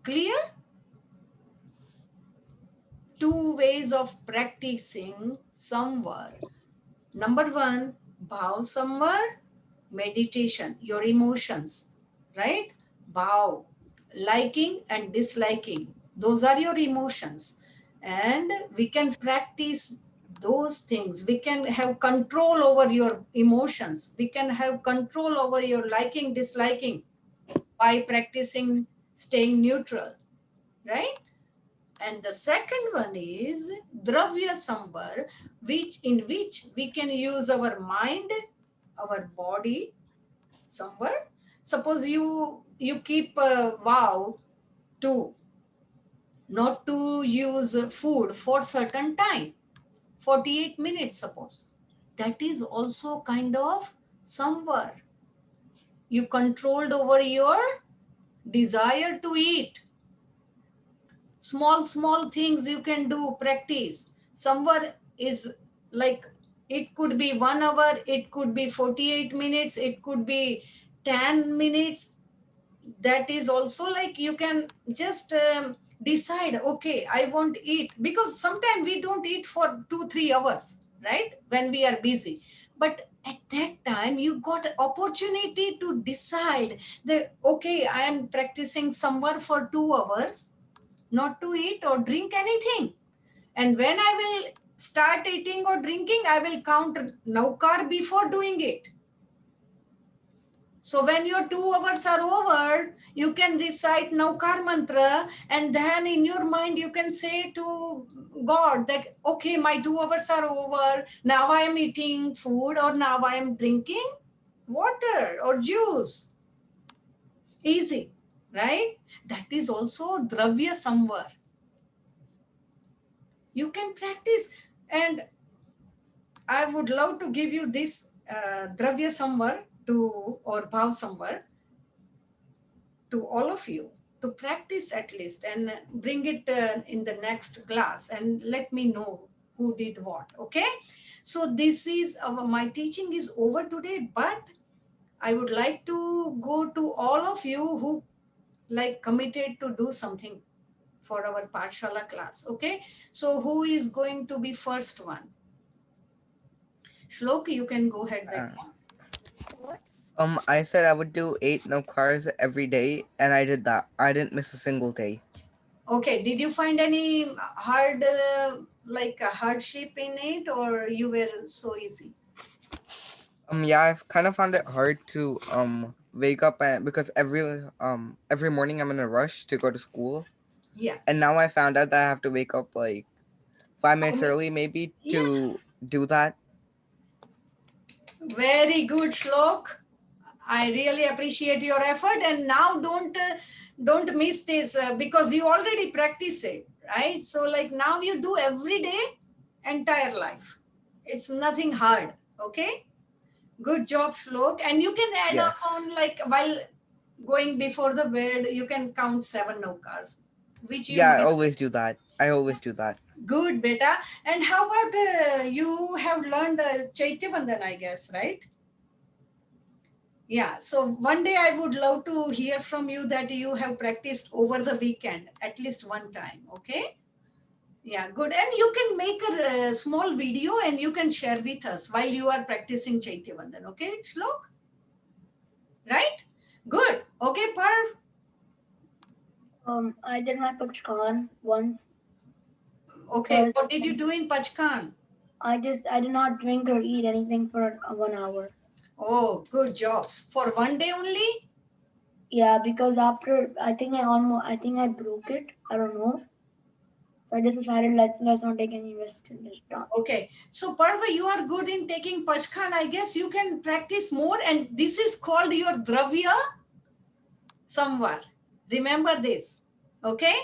Clear? Two ways of practicing samvar. Number one, bhav samvar, meditation, your emotions, right? Bhav, liking and disliking. Those are your emotions. And we can practice those things. We can have control over your emotions. We can have control over your liking, disliking by practicing staying neutral, right? And the second one is dravya sambar, in which we can use our mind, our body sambar. Suppose you keep a vow to not to use food for certain time, 48 minutes suppose. That is also kind of samvar. You controlled over your desire to eat. Small things you can do, practice. Somewhere is like, it could be 1 hour, it could be 48 minutes, it could be 10 minutes. That is also like you can just decide, okay, I won't eat, because sometimes we don't eat for 2-3 hours, right, when we are busy. But at that time you got opportunity to decide that, okay, I am practicing somewhere for 2 hours not to eat or drink anything. And when I will start eating or drinking, I will count naukar before doing it. So when your 2 hours are over, you can recite naukar mantra, and then in your mind you can say to God that, okay, my 2 hours are over. Now I am eating food, or now I am drinking water or juice. Easy, right? That is also dravya samvar. You can practice. And I would love to give you this dravya samvar or bhav samvar to all of you to practice at least, and bring it in the next class and let me know who did what. Okay, so this is my teaching is over today, but I would like to go to all of you who like committed to do something for our Pathshala class. Okay, so who is going to be first one? Shlok, you can go ahead, Uh, Beta. I said I would do 8 no cars every day, and I did that. I didn't miss a single day. Okay, did you find any hard, like a hardship in it, or you were so easy? Yeah, I've kind of found it hard to wake up, and because every morning I'm in a rush to go to school, Yeah. and now I found out that I have to wake up like 5 minutes early, maybe, Yeah. to do that. Very good, Shlok. I really appreciate your effort, and now don't miss this because you already practice it, right? So like now you do every day, entire life. It's nothing hard. Okay. Good job, Shlok. And you can add up Yes. on, like, while going before the bed, you can count 7 nokars, which you Yeah, I might. always do that. I always do that. Good, beta. And how about you have learned Chaityavandan, I guess, right? Yeah. So one day I would love to hear from you that you have practiced over the weekend, at least one time. Okay. Yeah, good. And you can make a small video and you can share with us while you are practicing Chaityavandan. Okay, Shlok? Right? Good. Okay, Parv. I did my Pachkan once Okay, because what did you do in Pachkan? I did not drink or eat anything for 1 hour. Oh, good jobs. For one day only? Yeah, because after I think I broke it. I don't know. So I just decided let's not take any risks and just not. Okay. So Parva, you are good in taking Pachkan. I guess you can practice more. And this is called your Dravya Samvar. Remember this. Okay.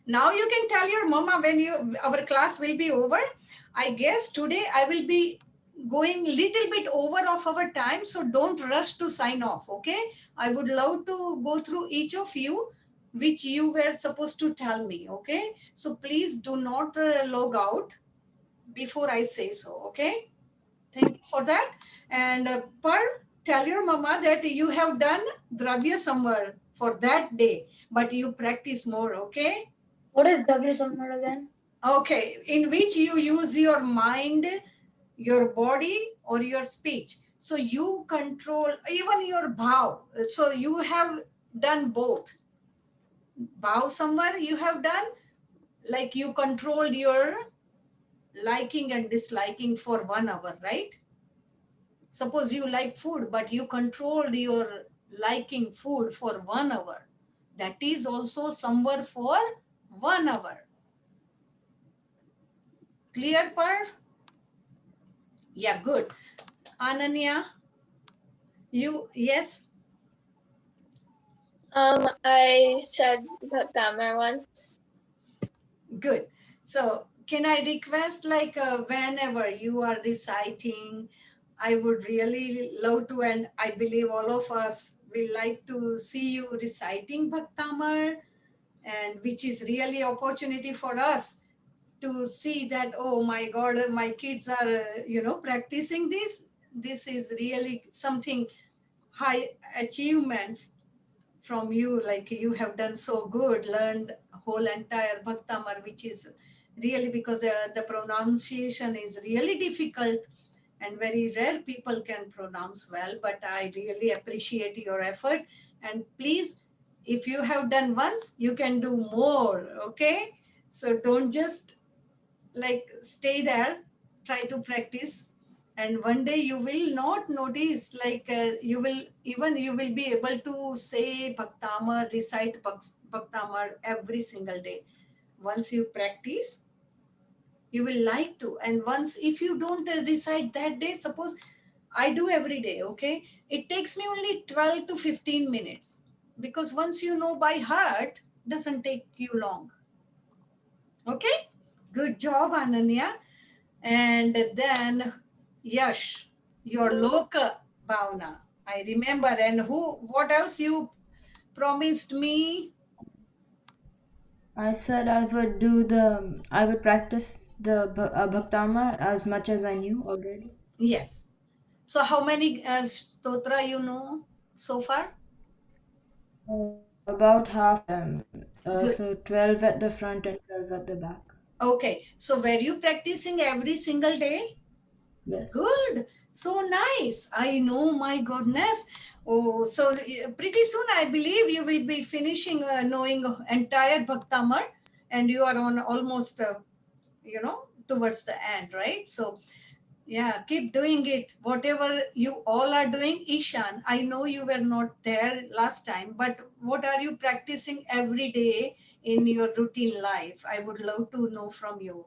Now you can tell your mama when our class will be over. I guess today I will be going little bit over of our time. So don't rush to sign off. Okay. I would love to go through each of you which you were supposed to tell me. Okay. So please do not log out before I say so. Okay. Thank you for that. And tell your mama that you have done Dravya Samvar for that day, but you practice more, okay? What is W somewhere again? Okay, in which you use your mind, your body, or your speech. So you control even your bhav. So you have done both. Bhav Samvar you have done, like you controlled your liking and disliking for 1 hour, right? Suppose you like food, but you controlled your liking food for 1 hour. That is also somewhere for 1 hour. Clear, Par? Yeah, good. Ananya, you, yes? I said Bhaktamar once. Good. So can I request like whenever you are reciting, I would really love to, and I believe all of us will like to see you reciting Bhaktamar, and which is really opportunity for us to see that, oh my god, my kids are practicing this is really something high achievement from you, like you have done so good, learned whole entire bhaktamar, which is really because the pronunciation is really difficult and very rare people can pronounce well, but I really appreciate your effort. And please, if you have done once, you can do more, okay? So don't just like stay there, try to practice, and one day you will not notice, like you will be able to say bhaktamar, recite bhaktamar every single day. Once you practice, you will like to. And once if you don't recite that day, suppose I do every day, okay, it takes me only 12 to 15 minutes, because once you know by heart, doesn't take you long. Okay, good job, Ananya. And then Yash, your Loka Bhavana. I remember. And what else you promised me? I said I would practice the Bhaktama as much as I knew already. Yes. So how many stotra you know so far? About half of them. Good. So 12 at the front and 12 at the back. Okay. So were you practicing every single day? Yes. Good. So nice. I know, my goodness. Oh, so pretty soon I believe you will be finishing knowing entire Bhaktamar, and you are on almost towards the end, right? So yeah, keep doing it, whatever you all are doing. Ishan, I know you were not there last time, but what are you practicing every day in your routine life? I would love to know from you.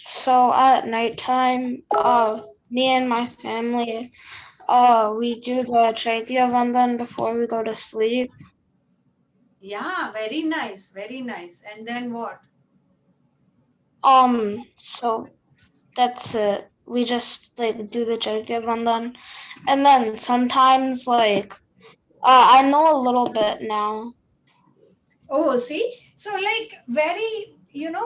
So at nighttime, me and my family, we do the Chaitya Vandan before we go to sleep. Yeah, very nice, very nice. And then what? So that's it. We just like do the Chaitya Vandan, and then sometimes like I know a little bit now. Oh, see, so like very,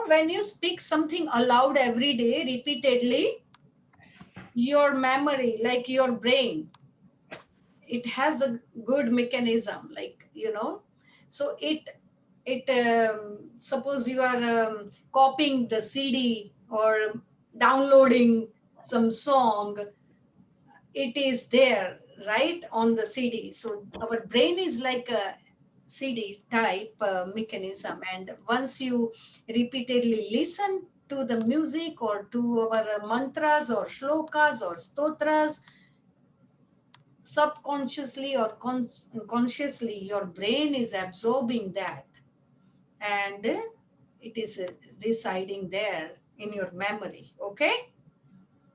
when you speak something aloud every day repeatedly, your memory, like your brain, it has a good mechanism, like so it suppose you are copying the cd or downloading some song, it is there right on the cd. So our brain is like a cd type mechanism, and once you repeatedly listen to the music or to our mantras or shlokas or stotras, subconsciously or consciously, your brain is absorbing that, and it is residing there in your memory. Okay,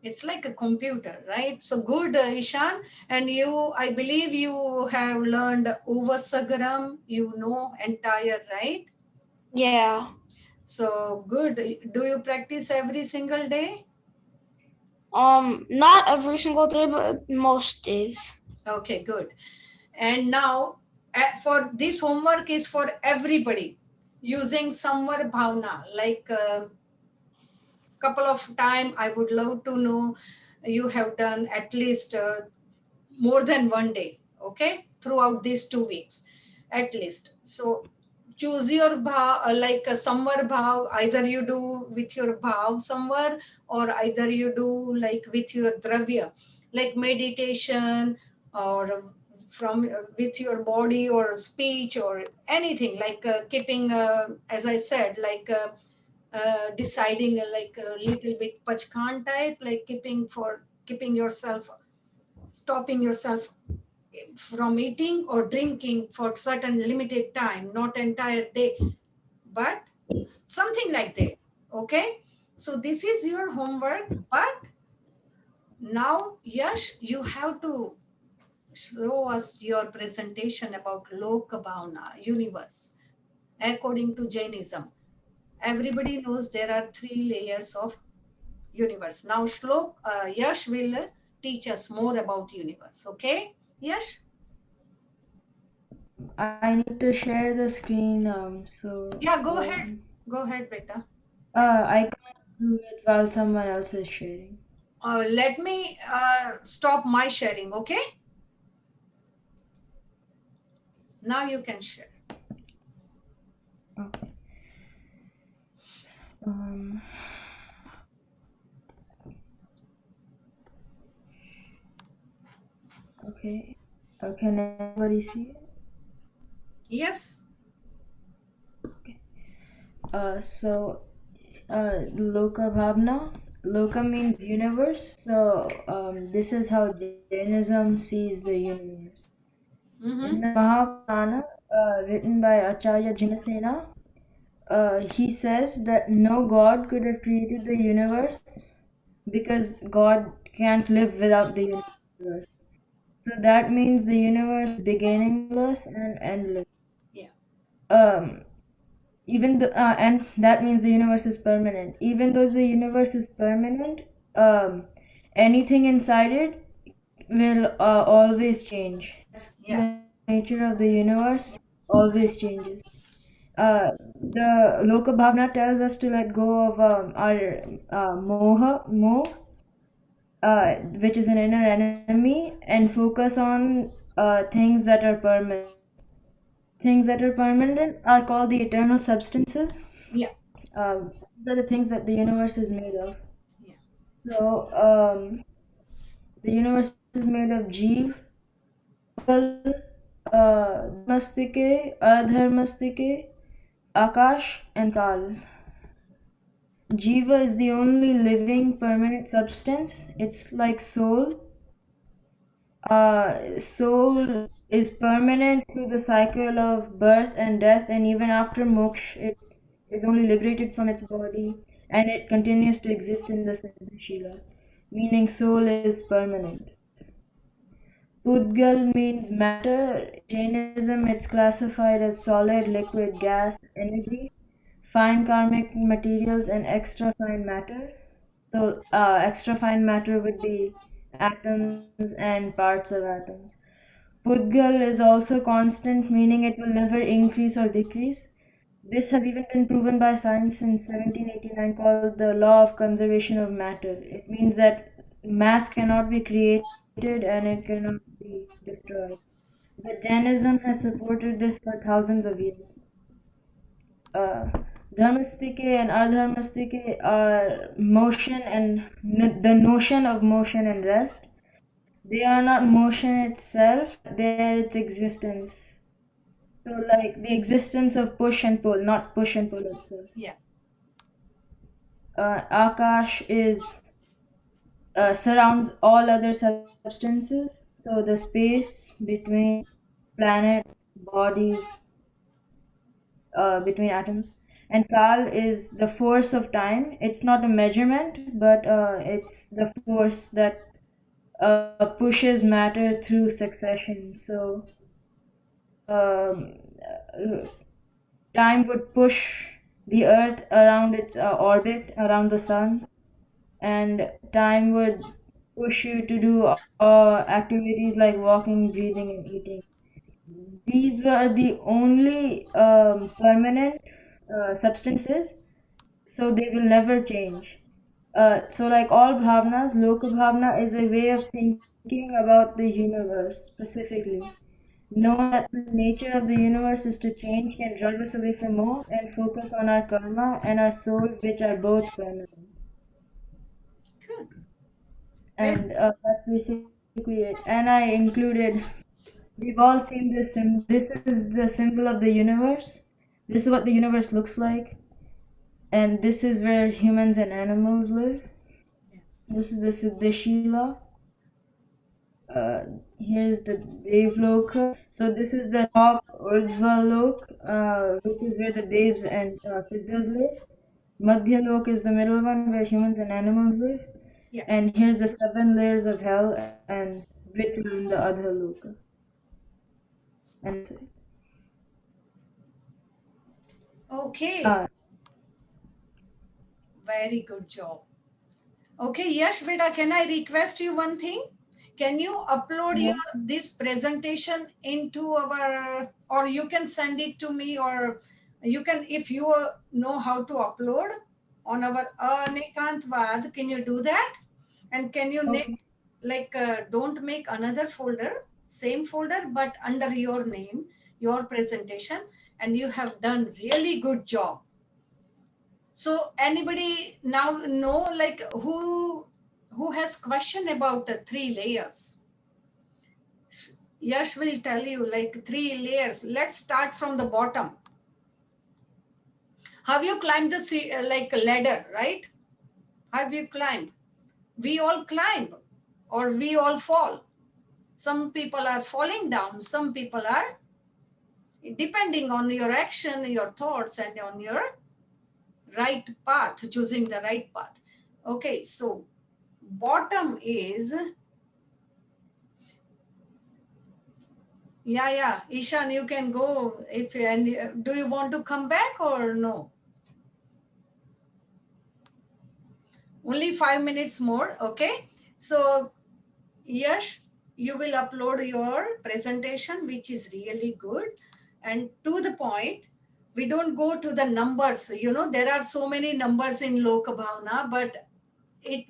it's like a computer, right? So good, Ishan. And you, I believe you have learned Uvasagaram, you know entire, right? Yeah. So good. Do you practice every single day? Not every single day, but most days. Okay, good. And now, for this homework is for everybody using Samvar Bhavna. Like couple of time, I would love to know you have done at least more than one day, okay, throughout these 2 weeks, at least. So choose your bhav, like a samvar bhav, either you do with your bhav samvar, or either you do like with your dravya, like meditation, or from with your body or speech or anything, like keeping as I said, like deciding like a little bit pachkan type, like keeping yourself, stopping yourself from eating or drinking for certain limited time, not entire day, but something like that. Okay, so this is your homework. But now, Yash, you have to show us your presentation about Lokabhavana, universe, according to Jainism. Everybody knows there are 3 layers of universe. Now, Yash will teach us more about universe. Okay, Yash? I need to share the screen. Yeah, go ahead. Go ahead, beta. I can't do it while someone else is sharing. Let me stop my sharing, okay? Now you can share. Okay. Um. Okay. Can anybody see it? Yes. Okay. So, Loka Bhavna. Loka means universe. So, this is how Jainism sees the universe. In Mm-hmm. the Mahapurana, written by Acharya Jinasena, he says that no god could have created the universe because God can't live without the universe. So that means the universe is beginningless and endless. Yeah. Um, even though, and that means the universe is permanent. Even though the universe is permanent, anything inside it will always change. That's the Yeah. nature of the universe, always changes. The Loka Bhavna tells us to let go of our moha, which is an inner enemy, and focus on things that are permanent. Things that are permanent are called the eternal substances. Yeah. These are the things that the universe is made of. Yeah. So, the universe is made of Jeev, Pudgal, Dharmastike, Adharmastike, Akash, and Kal. Jiva is the only living permanent substance. It's like soul. Soul is permanent through the cycle of birth and death, and even after moksha, it is only liberated from its body, and it continues to exist in the Siddhashila, meaning soul is permanent. Pudgal means matter. In Jainism, it's classified as solid, liquid, gas, energy, fine karmic materials, and extra fine matter. So, extra fine matter would be atoms and parts of atoms. Pudgal is also constant, meaning it will never increase or decrease. This has even been proven by science in 1789 called the law of conservation of matter. It means that mass cannot be created and it cannot be destroyed. But Jainism has supported this for thousands of years. Uh, Dharmastike and adharmastike are motion and the notion of motion and rest. They are not motion itself, they are its existence. So, like the existence of push and pull, not push and pull itself. Yeah. Akash is surrounds all other substances. So the space between planet, bodies, between atoms. And Kal is the force of time. It's not a measurement, but it's the force that pushes matter through succession. So um, uh, time would push the Earth around its orbit around the sun, and time would push you to do activities like walking, breathing, and eating. These were the only permanent substances, so they will never change. So, like all bhavnas, loka bhavna is a way of thinking about the universe specifically. Knowing that the nature of the universe is to change can drive us away from more and focus on our karma and our soul, which are both permanent. Good. Very And that's basically it. And I included, we've all seen this. This is the symbol of the universe. This is what the universe looks like, and this is where humans and animals live. yes. This is the Siddhashila. Uh, Here's the Devloka. So this is the top Urdhvalok, which is where the Devs and Siddhas live. Madhyalok is the middle one where humans and animals live. Yeah. And here's the seven layers of hell and Vitla in the Adhaloka. And that's it. Okay. Uh, Very good job. Okay, Yash, beta, can I request you one thing? Can you upload yeah. your this presentation into our, or you can send it to me, or you can, if you know how to upload on our Anekantvad, can you do that? And can you Okay. don't make another folder, same folder, but under your name, your presentation, and you have done really good job. So anybody now know like who has question about the three layers? Yash will tell you like three layers. Let's start from the bottom. Have you climbed the like a ladder, right? Have you climbed? We all climb or we all fall. Some people are falling down, some people are, depending on your action, your thoughts, and on your right path, choosing the right path. Okay, so bottom is, yeah, Ishan, you can go if and do you want to come back or no? Only 5 minutes more, okay? So Yash, you will upload your presentation, which is really good and to the point. We don't go to the numbers. You know, there are so many numbers in Lokabhavana, but it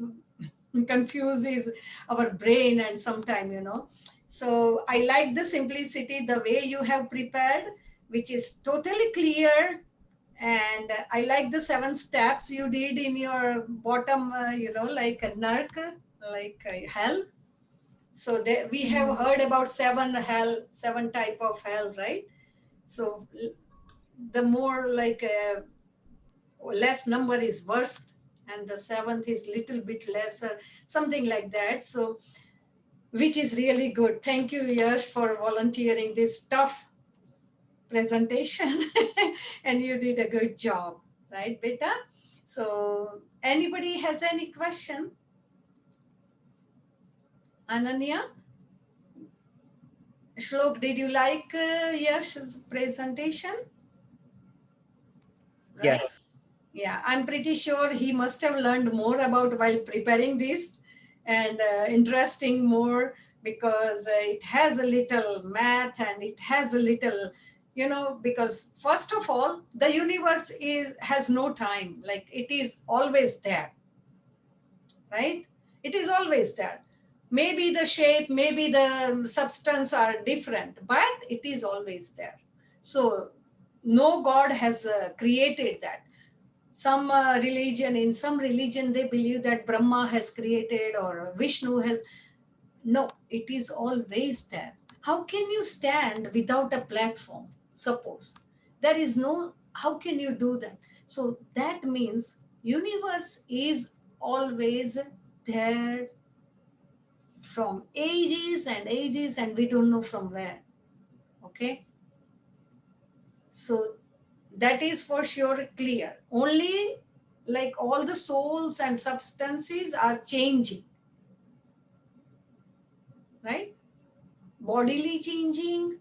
confuses our brain and sometime, you know. So I like the simplicity, the way you have prepared, which is totally clear. And I like the 7 steps you did in your bottom, like a narc, like a hell. So there, we have heard about seven type of hell, right? So the more like less number is worst, and the seventh is little bit lesser, something like that. So which is really good. Thank you, Yash, for volunteering this tough presentation, and you did a good job, right, beta? So anybody has any question? Ananya, Shlok, did you like Yash's presentation? Right? Yes. Yeah, I'm pretty sure he must have learned more about while preparing this, and interesting more, because it has a little math and it has a little, because first of all, the universe has no time, like it is always there, right? It is always there. Maybe the shape, maybe the substance are different, but it is always there. So no god has created that. Some religion, in some religion, they believe that Brahma has created or Vishnu has. No, it is always there. How can you stand without a platform? Suppose there is no, how can you do that? So that means universe is always there from ages and ages, and we don't know from where. Okay, so That is for sure clear. Only like all the souls and substances are changing, right? Bodily changing,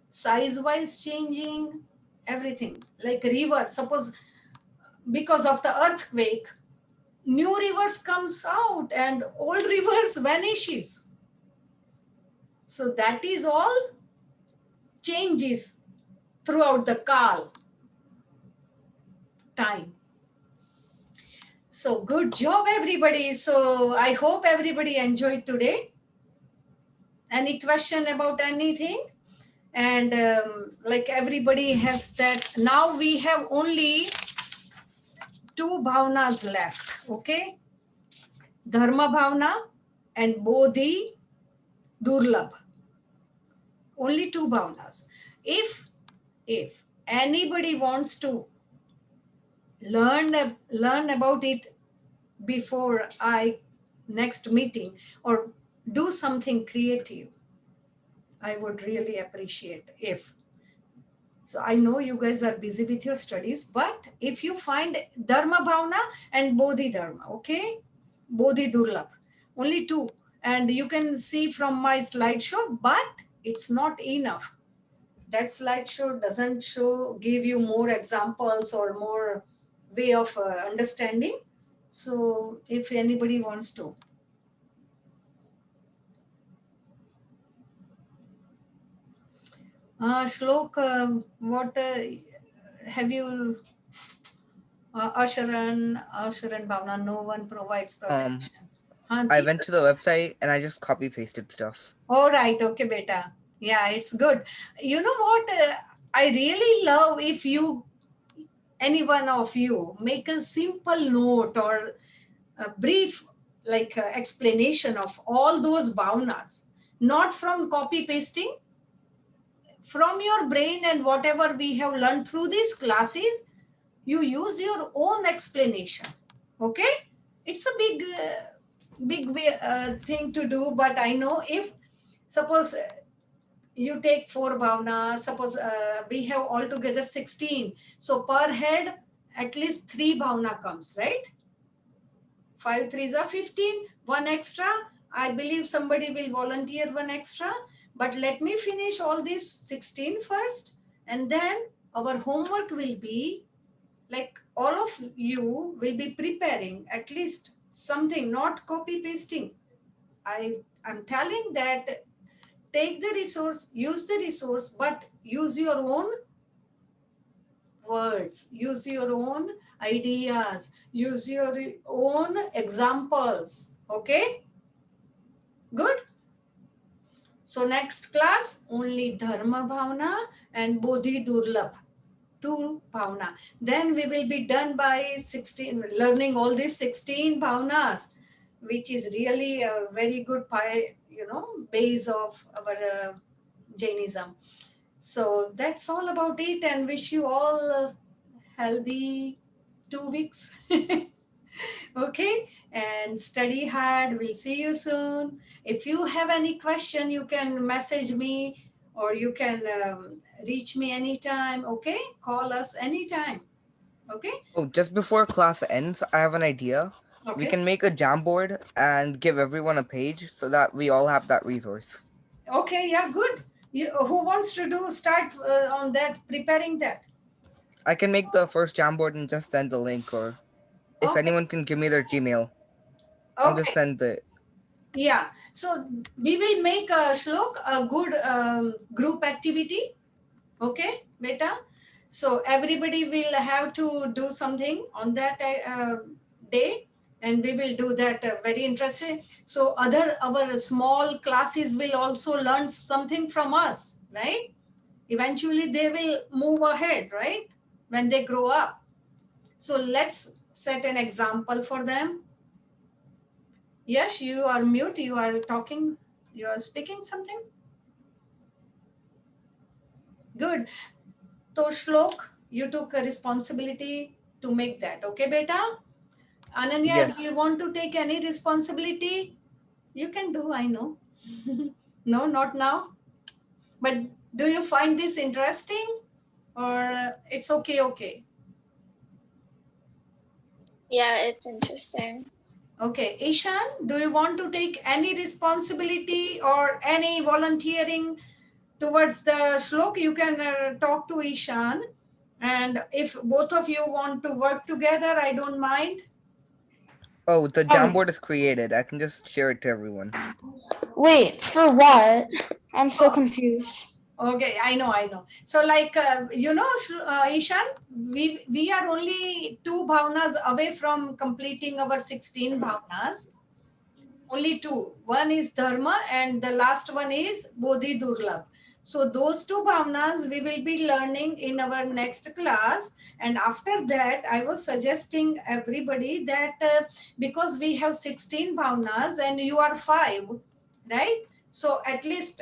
size wise changing, everything. Like river, suppose because of the earthquake, new rivers comes out and old rivers vanishes. So that is all changes throughout the Kal time. So good job, everybody. So I hope everybody enjoyed today. Any question about anything? And like everybody has that. Now we have only two bhavnas left. Okay, Dharma bhavna and Bodhi Durlabh. Only two bhavnas. If anybody wants to learn about it before I next meeting, or do something creative, I would really appreciate if. So I know you guys are busy with your studies, but if you find Dharma Bhavna and Bodhi Dharma, okay? Bodhi Durlabh, only two. And you can see from my slideshow, but it's not enough. That slideshow doesn't give you more examples or more way of understanding. So if anybody wants to. Shlok, what have you, Ashuran Bhavna, no one provides protection. I Ji? went to the website and I just copy pasted stuff. All right, okay, beta. Yeah, it's good. You know what? I really love if any one of you, make a simple note or a brief explanation of all those bhavnas, not from copy pasting, from your brain and whatever we have learned through these classes, you use your own explanation. Okay, it's a big thing to do, but I know if suppose you take four bhavna, suppose we have altogether 16, so per head at least 3 bhavna comes, right? 5 threes are 15, one extra. I believe somebody will volunteer one extra, but let me finish all these 16 first, and then our homework will be like all of you will be preparing at least something, not copy pasting. I'm telling that take the resource, use the resource, but use your own words, use your own ideas, use your own examples. Okay, good. So next class only Dharma Bhavna and Bodhi Durlabh, two bhavna. Then we will be done by 16, learning all these 16 bhavnas, which is really a very good base of our Jainism. So that's all about it, and wish you all a healthy 2 weeks. Okay, and study hard. We'll see you soon. If you have any question, you can message me or you can reach me anytime. Okay, call us anytime. Okay, Oh, just before class ends, I have an idea. We okay, can make a Jamboard and give everyone a page so that we all have that resource. okay. Yeah, good. Who wants to start on that, preparing that? I can make the first Jamboard and just send the link, or if Okay, anyone can give me their Gmail, I'll just okay. send it. Yeah. So we will make a Shlok a good group activity. Okay, beta. So everybody will have to do something on that day, and we will do that. Very interesting. So our small classes will also learn something from us, right? Eventually, they will move ahead, right? When they grow up. So let's set an example for them. Yes, you are mute. You are talking. You are speaking something. Good. So Shlok, you took a responsibility to make that. Okay, beta? Ananya, do Yes, you want to take any responsibility? You can do, I know. No, not now. But do you find this interesting? or it's okay? Yeah, it's interesting. Okay, Ishan, do you want to take any responsibility or any volunteering towards the shlok? You can talk to Ishan, and if both of you want to work together, I don't mind. Oh, the Um, Jamboard is created. I can just share it to everyone. wait, for what? I'm so Oh, confused. okay, I know. So, like, Ishan, we are only 2 bhavnas away from completing our 16 bhavnas. Only two. One is dharma, and the last one is bodhi durlabh. So those two bhavnas we will be learning in our next class. And after that, I was suggesting everybody that because we have 16 bhavnas and you are five, right? So at least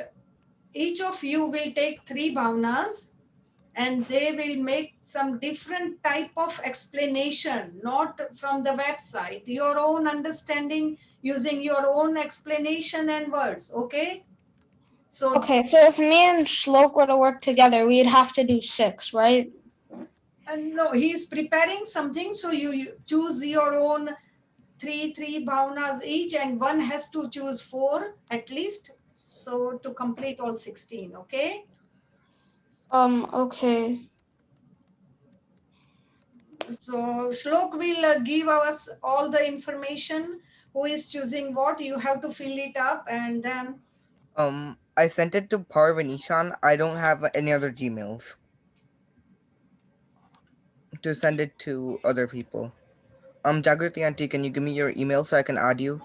each of you will take three bhavnas, and they will make some different type of explanation, not from the website, your own understanding, using your own explanation and words. Okay, so Okay, so if me and Shlok were to work together, we'd have to do 6, right? no, he is preparing something, so you choose your own three bhavnas each, and one has to choose four at least, so to complete all 16. Okay, Okay. so Shlok will give us all the information, who is choosing what. You have to fill it up, and then I sent it to Parv and Ishan. I don't have any other Gmails to send it to other people. Jagrati Auntie, can you give me your email so I can add you?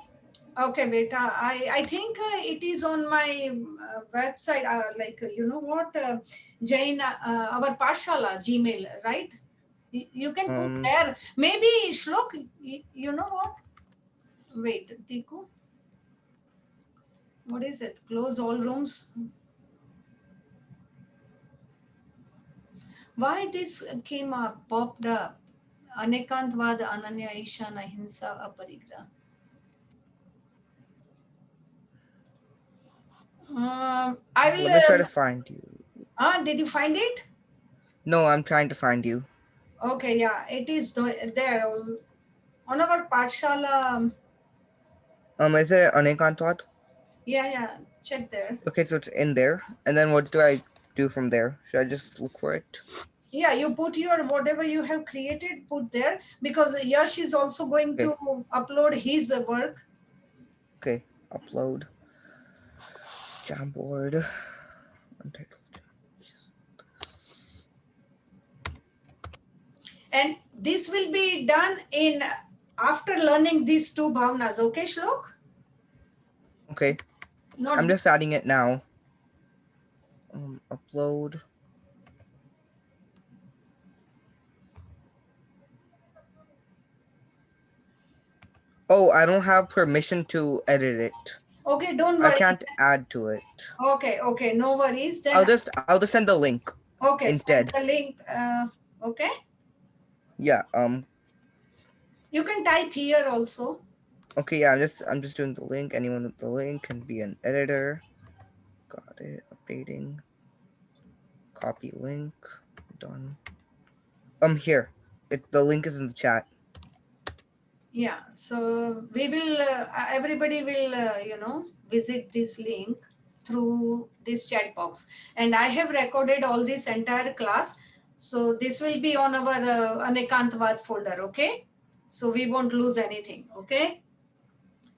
okay, beta. I think it is on my website. You know what, Jain, our Parshala Gmail, right? You can put Um, there. Maybe Shlok. You know what? Wait, Tiku. What is it? Close all rooms. Why this came up? Popped up. Anekantvad Ananya Ishana Hinsa Aparigra. I let me try will. to find you. Did you find it? No, I'm trying to find you. Okay, yeah, it is there on our Patshala. Is it Anekantvad? Yeah, check there. Okay, so it's in there. And then what do I do from there? Should I just look for it? Yeah, you put your whatever you have created, put there, because Yash is also going Okay, to upload his work. okay. Upload. Jamboard. Untitled. And this will be done in after learning these two bhavnas. Okay, Shlok? Okay, Not I'm just adding it now. Upload. Oh, I don't have permission to edit it. okay, don't I worry. can't add to it. Okay, no worries. Then I'll just send the link okay, send instead. the link. Okay, Yeah. you can type here also. Okay. Yeah. I'm just doing the link. Anyone with the link can be an editor. Got it. Updating. Copy link. Done. Here. The link is in the chat. Yeah, so we will, everybody will, visit this link through this chat box. And I have recorded all this entire class. So this will be on our Anekantvad folder, okay? So we won't lose anything, okay?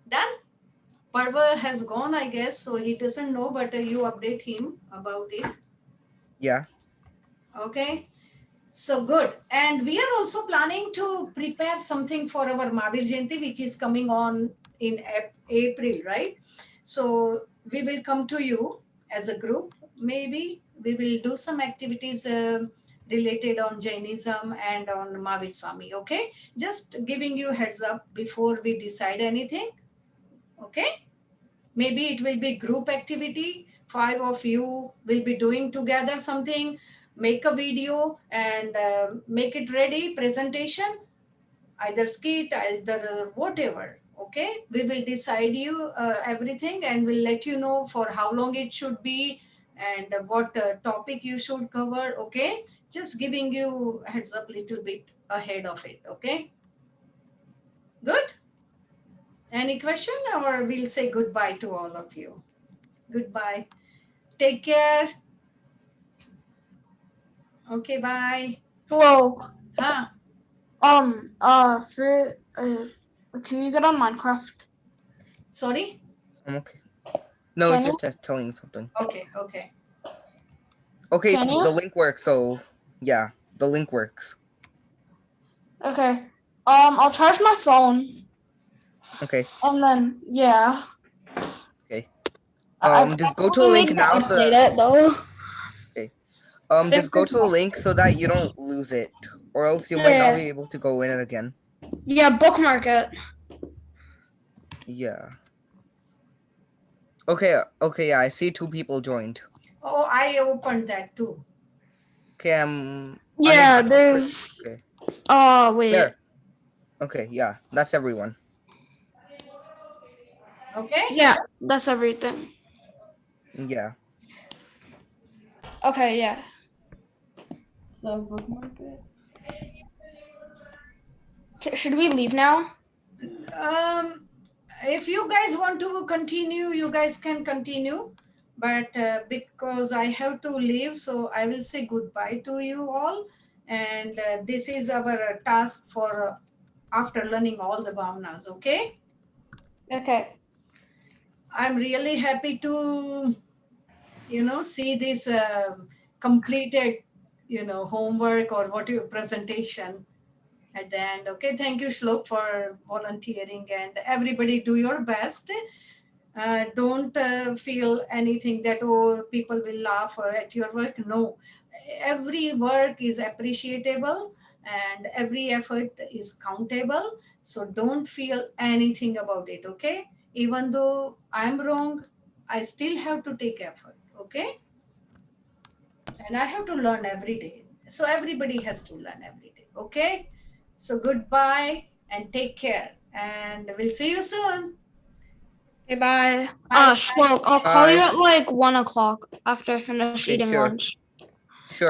Done? Parva has gone, I guess, so he doesn't know, but you update him about it, Yeah. okay? So good. And we are also planning to prepare something for our Mahavir Jayanti, which is coming on in April, right? So we will come to you as a group. Maybe we will do some activities related on Jainism and on Mahavir Swami, okay? Just giving you heads up before we decide anything, okay? Maybe it will be group activity. 5 of you will be doing together something, make a video and make it ready, presentation, either skit, either whatever. Okay, we will decide you everything, and we'll let you know for how long it should be, and what topic you should cover. Okay, just giving you heads up little bit ahead of it. Okay, good. Any question, or we'll say goodbye to all of you? Goodbye. Take care. Okay, bye. Hello. Huh? For can you get on Minecraft? Sorry? I'm okay. No, Can it's you? just telling you something. Okay, okay. Okay, Can you? the link works, so yeah, the link works. Okay. I'll charge my phone Okay, and then yeah. okay. I Just go to the probably link need to now so update that, it though. okay. I think Just go to the link so that you don't lose it, or else you might not yeah, be able to go in it again. yeah, bookmark it. Yeah. Okay, okay, yeah, I see 2 people joined. Oh, I opened that too. Okay, I'm Yeah, unable to click. there's Okay, wait. there. Okay, yeah, that's everyone. Okay? Yeah, that's everything. Yeah. Okay, yeah. So bookmark it. Should we leave now? Um, if you guys want to continue, you guys can continue. But because I have to leave, so I will say goodbye to you all. And this is our task for after learning all the bhavnas, okay? Okay. I'm really happy to, see this completed, homework or what your presentation at the end. Okay, thank you, Shlok, for volunteering, and everybody do your best. Don't feel anything that, oh, people will laugh at your work. No, every work is appreciable and every effort is countable. So don't feel anything about it, okay? Even though I'm wrong, I still have to take effort, okay? And I have to learn every day. So everybody has to learn every day, okay? So goodbye and take care. And we'll see you soon. Okay, bye. Bye. Shloke, I'll call you Bye. at like 1 o'clock after I finish Okay, eating sure. lunch. Sure.